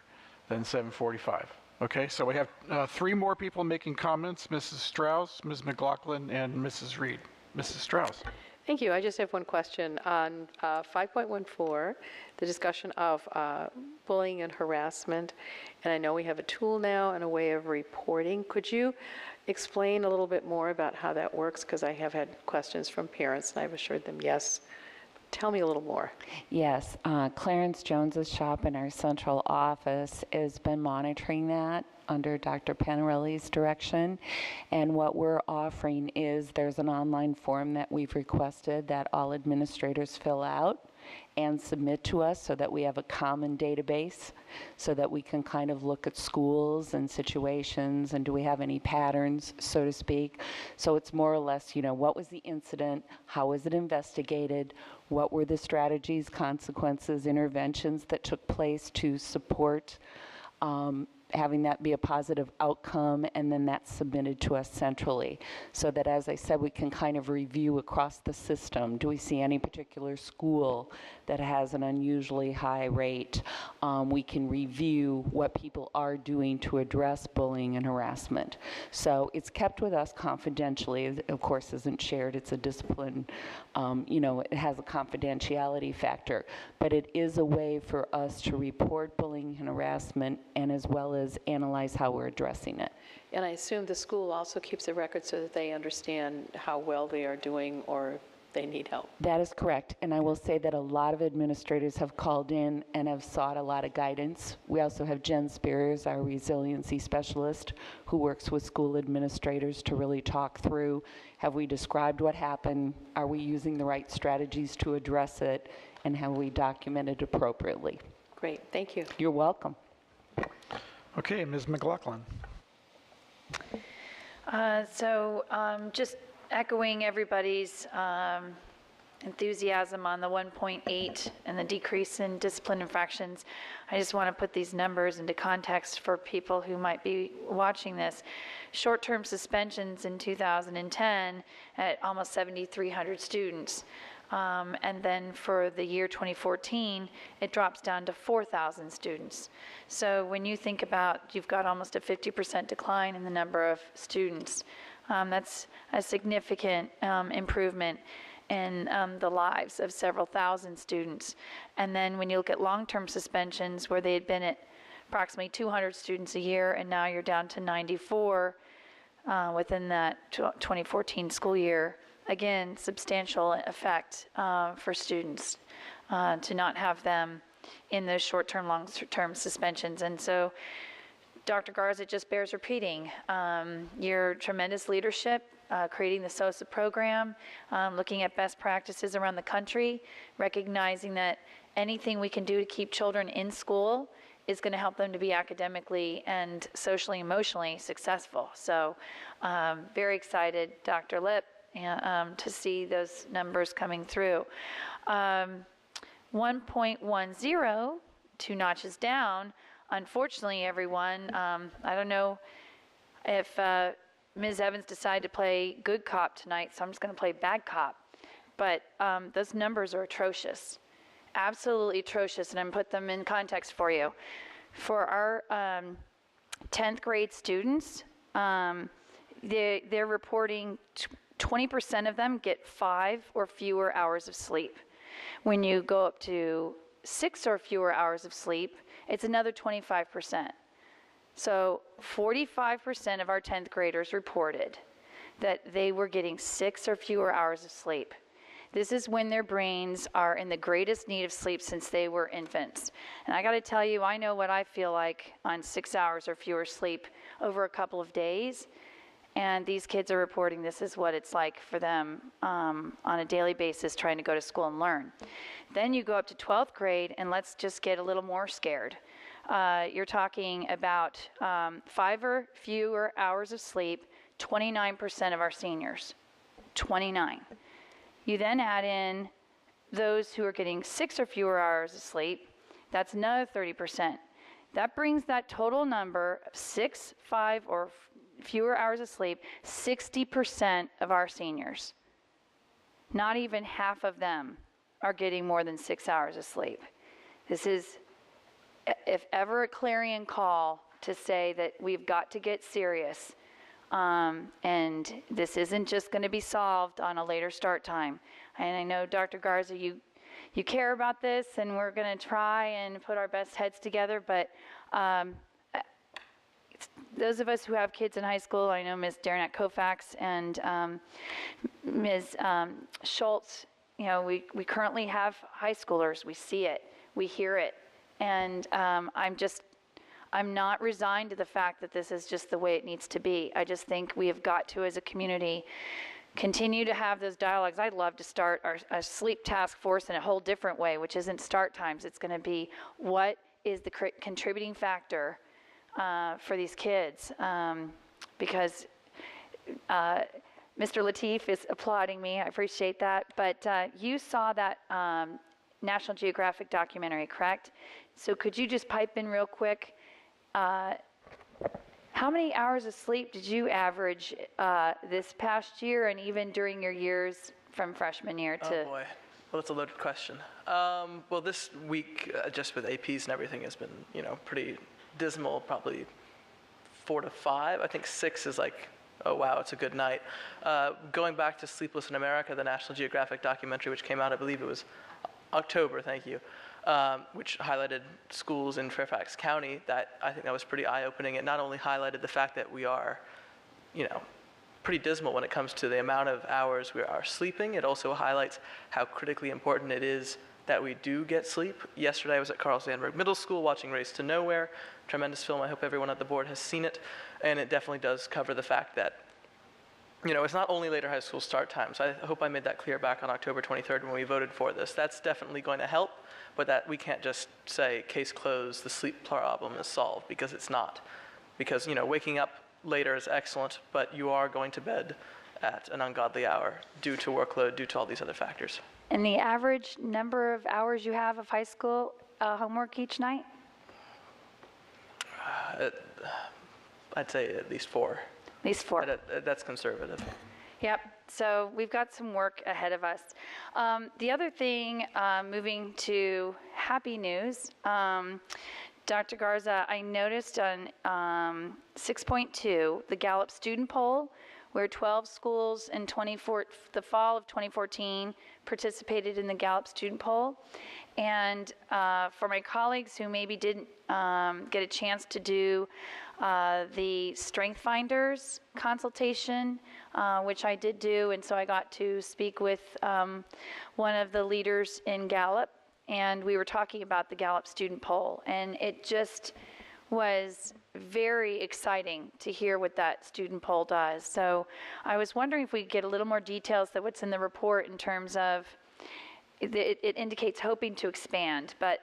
than 7:45. Okay, so we have 3 more people making comments: Mrs. Strauss, Ms. McLaughlin, and Mrs. Reed. Mrs. Strauss. Thank you. I just have one question on 5.14, the discussion of bullying and harassment. And I know we have a tool now and a way of reporting. Could you explain a little bit more about how that works? Because I have had questions from parents, and I've assured them yes. Tell me a little more. Yes, Clarence Jones's shop in our central office has been monitoring that under Dr. Panarelli's direction. And what we're offering is there's an online form that we've requested that all administrators fill out and submit to us so that we have a common database so that we can kind of look at schools and situations and do we have any patterns, so to speak. So it's more or less, what was the incident, how was it investigated, what were the strategies, consequences, interventions that took place to support having that be a positive outcome, and then that's submitted to us centrally, so that, as I said, we can kind of review across the system. Do we see any particular school that has an unusually high rate? We can review what people are doing to address bullying and harassment. So it's kept with us confidentially. It, of course, isn't shared. It's a discipline. It has a confidentiality factor. But it is a way for us to report bullying and harassment, and as well as analyze how we're addressing it. And I assume the school also keeps a record so that they understand how well they are doing or they need help. That is correct. And I will say that a lot of administrators have called in and have sought a lot of guidance. We also have Jen Spears, our resiliency specialist, who works with school administrators to really talk through, have we described what happened? Are we using the right strategies to address it? And have we documented appropriately? Great, thank you. You're welcome. Okay, Ms. McLaughlin. Just echoing everybody's enthusiasm on the 1.8 and the decrease in discipline infractions, I just want to put these numbers into context for people who might be watching this. Short-term suspensions in 2010 at almost 7,300 students. And then for the year 2014, it drops down to 4,000 students. So when you think about, you've got almost a 50% decline in the number of students. That's a significant improvement in the lives of several thousand students. And then when you look at long-term suspensions, where they had been at approximately 200 students a year, and now you're down to 94 within that 2014 school year. Again, substantial effect for students to not have them in those short-term, long-term suspensions. And so, Dr. Garza, it just bears repeating. Your tremendous leadership, creating the SOSA program, looking at best practices around the country, recognizing that anything we can do to keep children in school is going to help them to be academically and socially, emotionally successful. So, very excited, Dr. Lip, to see those numbers coming through. 1.10, 2 notches down. Unfortunately, everyone, I don't know if Ms. Evans decided to play good cop tonight, so I'm just going to play bad cop. But those numbers are atrocious, absolutely atrocious, and I'm put them in context for you. For our 10th grade students, they're reporting 20% of them get 5 or fewer hours of sleep. When you go up to 6 or fewer hours of sleep, it's another 25%. So 45% of our 10th graders reported that they were getting 6 or fewer hours of sleep. This is when their brains are in the greatest need of sleep since they were infants. And I got to tell you, I know what I feel like on 6 hours or fewer sleep over a couple of days. And these kids are reporting this is what it's like for them on a daily basis trying to go to school and learn. Then you go up to 12th grade, and let's just get a little more scared. You're talking about 5 or fewer hours of sleep, 29% of our seniors, 29. You then add in those who are getting 6 or fewer hours of sleep, that's another 30%. That brings that total number of 6, 5, or fewer hours of sleep, 60% of our seniors. Not even half of them are getting more than 6 hours of sleep. This is, if ever, a clarion call to say that we've got to get serious. And this isn't just going to be solved on a later start time. And I know, Dr. Garza, you care about this, and we're going to try and put our best heads together, but those of us who have kids in high school, I know Ms. Darnett Koufax and Ms. Schultz, we currently have high schoolers. We see it, we hear it, and I'm not resigned to the fact that this is just the way it needs to be. I just think we have got to, as a community, continue to have those dialogues. I'd love to start our sleep task force in a whole different way, which isn't start times. It's going to be what is the contributing factor for these kids, because Mr. Lateef is applauding me. I appreciate that. But you saw that National Geographic documentary, correct? So could you just pipe in real quick? How many hours of sleep did you average this past year and even during your years from freshman year to? Oh boy, well, that's a loaded question. Well, this week, just with APs and everything, has been, pretty dismal, probably 4 to 5. I think 6 is like, oh wow, it's a good night. Going back to Sleepless in America, the National Geographic documentary, which came out, I believe it was October, thank you, which highlighted schools in Fairfax County, I think that was pretty eye-opening. It not only highlighted the fact that we are, pretty dismal when it comes to the amount of hours we are sleeping, it also highlights how critically important it is that we do get sleep. Yesterday I was at Carl Sandburg Middle School watching Race to Nowhere, tremendous film. I hope everyone at the board has seen it, and it definitely does cover the fact that it's not only later high school start times. I hope I made that clear back on October 23rd when we voted for this. That's definitely going to help, but that we can't just say, case closed, the sleep problem is solved, because it's not. Because, waking up later is excellent, but you are going to bed at an ungodly hour due to workload, due to all these other factors. And the average number of hours you have of high school homework each night? I'd say at least 4. At least 4. That's conservative. Yep. So we've got some work ahead of us. The other thing, moving to happy news, Dr. Garza, I noticed on 6.2, the Gallup student poll, where 12 schools in the fall of 2014 participated in the Gallup student poll. And for my colleagues who maybe didn't get a chance to do the Strength Finders consultation, which I did do, and so I got to speak with one of the leaders in Gallup, and we were talking about the Gallup student poll, and it just was very exciting to hear what that student poll does. So I was wondering if we could get a little more details than what's in the report in terms of, it indicates hoping to expand, but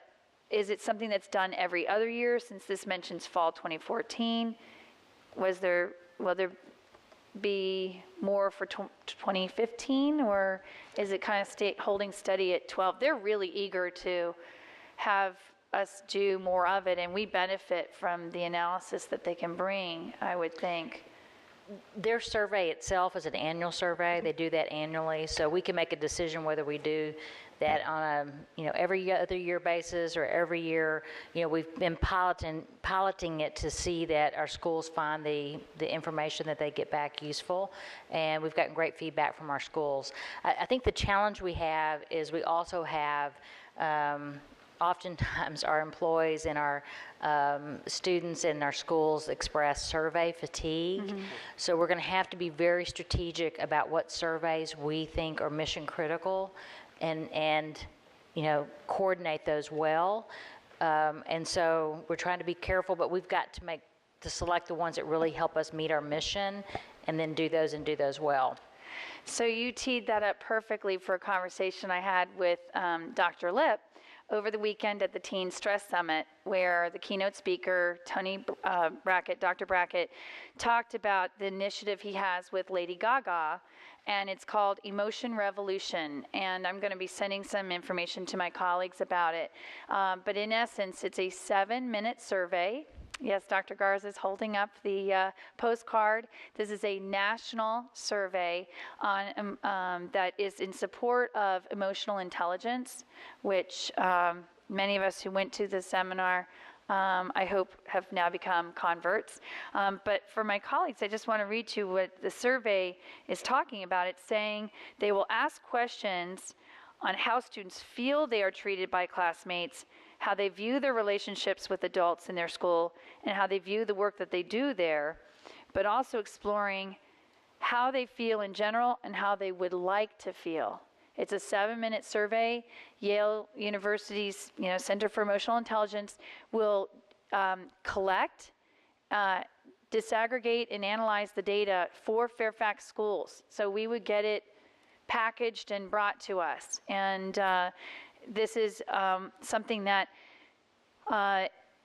is it something that's done every other year, since this mentions fall 2014? Will there be more for 2015, or is it kind of holding steady at 12? They're really eager to have us do more of it, and we benefit from the analysis that they can bring, I would think. Their survey itself is an annual survey. They do that annually, so we can make a decision whether we do that on a every other year basis or every year. We've been piloting it to see that our schools find the information that they get back useful, and we've gotten great feedback from our schools. I think the challenge we have is we also have oftentimes our employees and our students in our schools express survey fatigue. Mm-hmm. So we're going to have to be very strategic about what surveys we think are mission critical, and coordinate those well. And so we're trying to be careful, but we've got to select the ones that really help us meet our mission, and then do those well. So you teed that up perfectly for a conversation I had with Dr. Lipp over the weekend at the Teen Stress Summit, where the keynote speaker, Dr. Brackett, talked about the initiative he has with Lady Gaga, and it's called Emotion Revolution, and I'm going to be sending some information to my colleagues about it. But in essence, it's a 7-minute survey. Yes, Dr. Garza is holding up the postcard. This is a national survey that is in support of emotional intelligence, which many of us who went to the seminar, I hope, have now become converts. But for my colleagues, I just want to read to you what the survey is talking about. It's saying they will ask questions on how students feel they are treated by classmates, how they view their relationships with adults in their school, and how they view the work that they do there, but also exploring how they feel in general and how they would like to feel. It's a 7-minute survey. Yale University's Center for Emotional Intelligence will collect, disaggregate, and analyze the data for Fairfax schools. So we would get it packaged and brought to us. And this is something that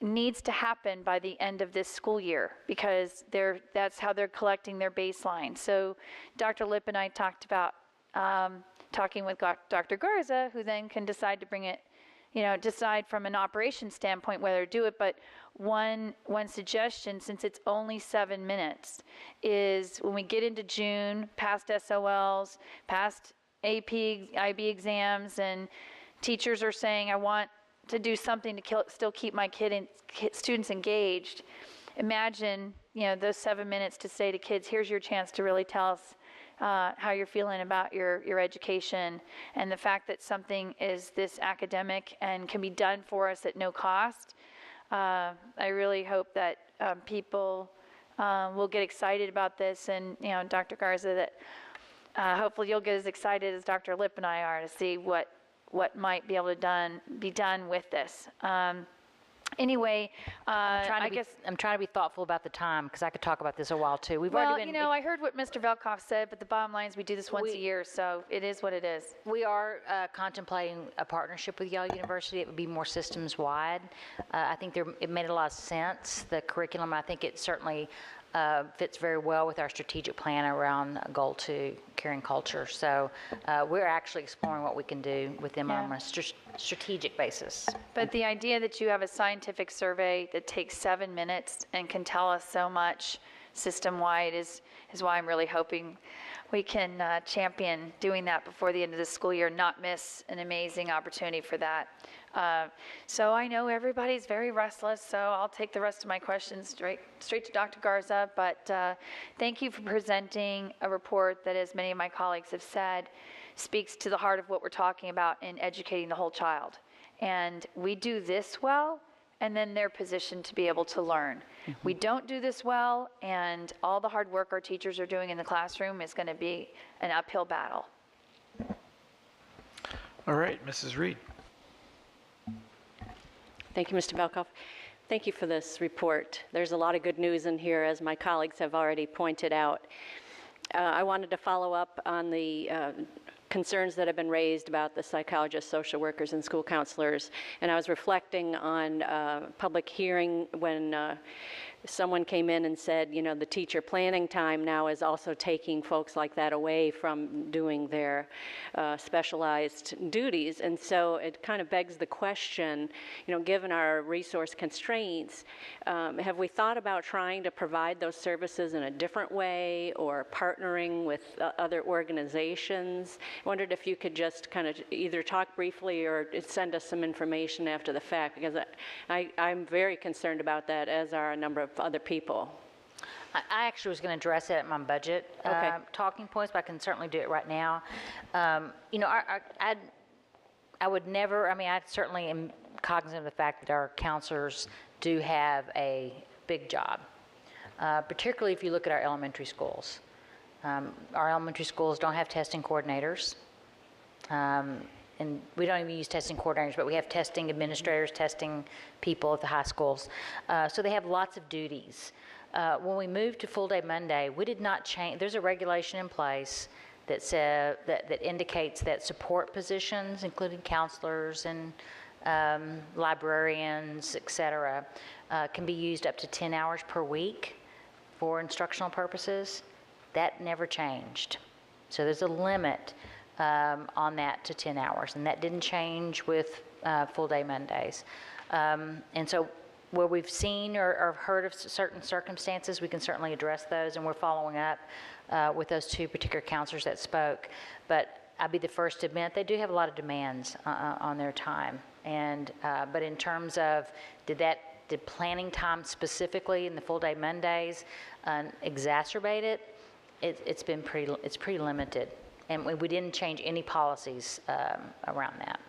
needs to happen by the end of this school year, because that's how they're collecting their baseline. So Dr. Lipp and I talked about talking with Dr. Garza, who then can decide to bring it decide from an operations standpoint whether to do it. But one suggestion, since it's only 7 minutes, is when we get into June, past SOLs, past AP, IB exams, and teachers are saying, I want to do something to still keep my students engaged. Imagine, those 7 minutes to say to kids, here's your chance to really tell us how you're feeling about your education, and the fact that something is this academic and can be done for us at no cost. I really hope that people will get excited about this, and Dr. Garza, that hopefully you'll get as excited as Dr. Lipp and I are to see what might be able to be done with this. Anyway, I'm trying to be thoughtful about the time, because I could talk about this a while too. I heard what Mr. Velkoff said, but the bottom line is we do this once a year, so it is what it is. We are contemplating a partnership with Yale University. It would be more systems wide. I think it made a lot of sense. The curriculum, I think it certainly fits very well with our strategic plan around Goal 2, Caring Culture. So we're actually exploring what we can do with them on a strategic basis. But the idea that you have a scientific survey that takes 7 minutes and can tell us so much system-wide is why I'm really hoping we can champion doing that before the end of the school year, not miss an amazing opportunity for that. So I know everybody's very restless, so I'll take the rest of my questions straight to Dr. Garza, but thank you for presenting a report that, as many of my colleagues have said, speaks to the heart of what we're talking about in educating the whole child. And we do this well, and then they're positioned to be able to learn. We don't do this well, and all the hard work our teachers are doing in the classroom is going to be an uphill battle. All right, Mrs. Reed. Thank you, Mr. Velkoff. Thank you for this report. There's a lot of good news in here, as my colleagues have already pointed out. I wanted to follow up on the concerns that have been raised about the psychologists, social workers, and school counselors. And I was reflecting on a public hearing when someone came in and said, the teacher planning time now is also taking folks like that away from doing their specialized duties. And so it kind of begs the question, given our resource constraints, have we thought about trying to provide those services in a different way, or partnering with other organizations? I wondered if you could just kind of either talk briefly or send us some information after the fact, because I'm very concerned about that, as are a number of other people. I actually was going to address that at my budget talking points, but I can certainly do it right now. I would never, I certainly am cognizant of the fact that our counselors do have a big job, particularly if you look at our elementary schools. Our elementary schools don't have testing coordinators. And we don't even use testing coordinators, but we have testing administrators, testing people at the high schools. So they have lots of duties. When we moved to full day Monday, we did not change. There's a regulation in place that indicates that support positions, including counselors and librarians, et cetera, can be used up to 10 hours per week for instructional purposes. That never changed. So there's a limit on that to 10 hours, and that didn't change with full day Mondays. And so where we've seen or heard of certain circumstances, we can certainly address those, and we're following up with those two particular counselors that spoke. But I'll be the first to admit they do have a lot of demands on their time. And but in terms of did planning time specifically in the full day Mondays exacerbate it? It's pretty limited. And we didn't change any policies around that.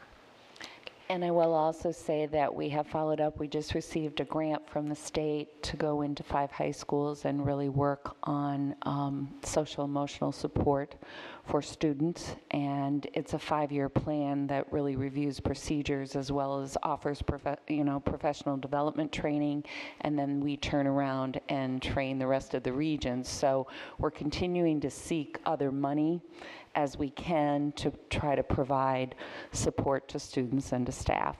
And I will also say that we have followed up. We just received a grant from the state to go into 5 high schools and really work on social emotional support for students. And it's a 5-year plan that really reviews procedures as well as offers professional development training. And then we turn around and train the rest of the regions. So we're continuing to seek other money as we can to try to provide support to students and to staff.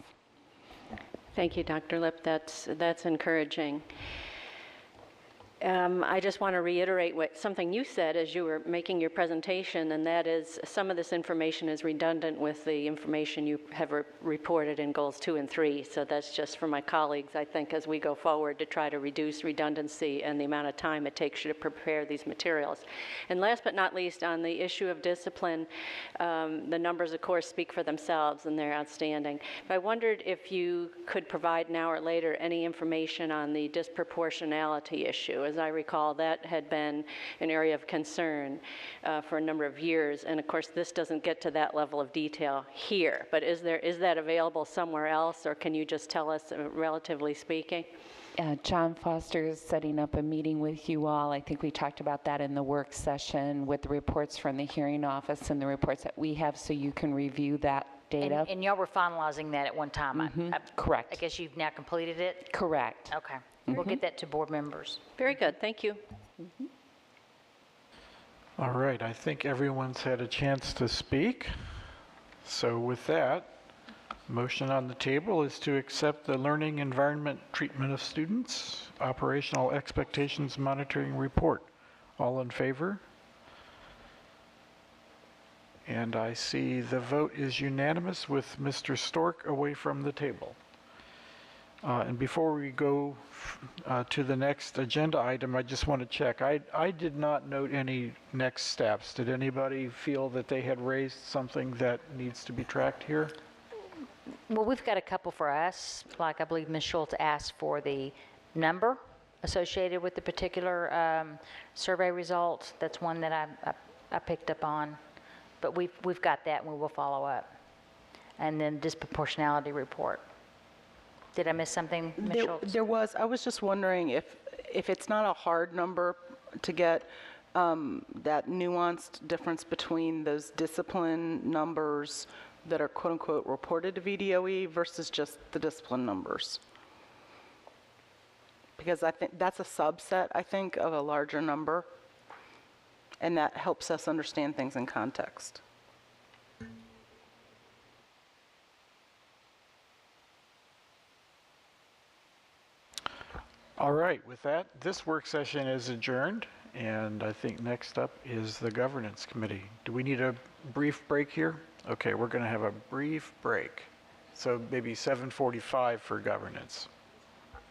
Thank you, Dr. Lipp. That's encouraging. I just want to reiterate something you said as you were making your presentation, and that is some of this information is redundant with the information you have reported in goals 2 and 3. So that's just for my colleagues, I think, as we go forward to try to reduce redundancy and the amount of time it takes you to prepare these materials. And last but not least, on the issue of discipline, the numbers, of course, speak for themselves, and they're outstanding. But I wondered if you could provide now or later any information on the disproportionality issue. As I recall, that had been an area of concern for a number of years, and of course this doesn't get to that level of detail here, but is that available somewhere else, or can you just tell us, relatively speaking? John Foster is setting up a meeting with you all. I think we talked about that in the work session with the reports from the hearing office and the reports that we have, so you can review that data. And y'all were finalizing that at one time. Correct. I guess you've now completed it? Correct. Okay. We'll get that to board members. Very good. Thank you. All right, I think everyone's had a chance to speak. So with that, motion on the table is to accept the learning environment treatment of students, operational expectations monitoring report. All in favor? And I see the vote is unanimous with Mr. Stork away from the table. And before we go to the next agenda item, I just want to check. I did not note any next steps. Did anybody feel that they had raised something that needs to be tracked here? Well, we've got a couple for us. Like I believe Ms. Schultz asked for the number associated with the particular survey result. That's one that I picked up on. But we've got that, and we will follow up. And then disproportionality report. Did I miss something, Ms. Schultz? There was. I was just wondering if it's not a hard number to get that nuanced difference between those discipline numbers that are quote unquote reported to VDOE versus just the discipline numbers. Because I think that's a subset, I think, of a larger number, and that helps us understand things in context. All right, with that, this work session is adjourned, and I think next up is the Governance Committee. Do we need a brief break here? Okay, we're going to have a brief break. So maybe 7:45 for governance.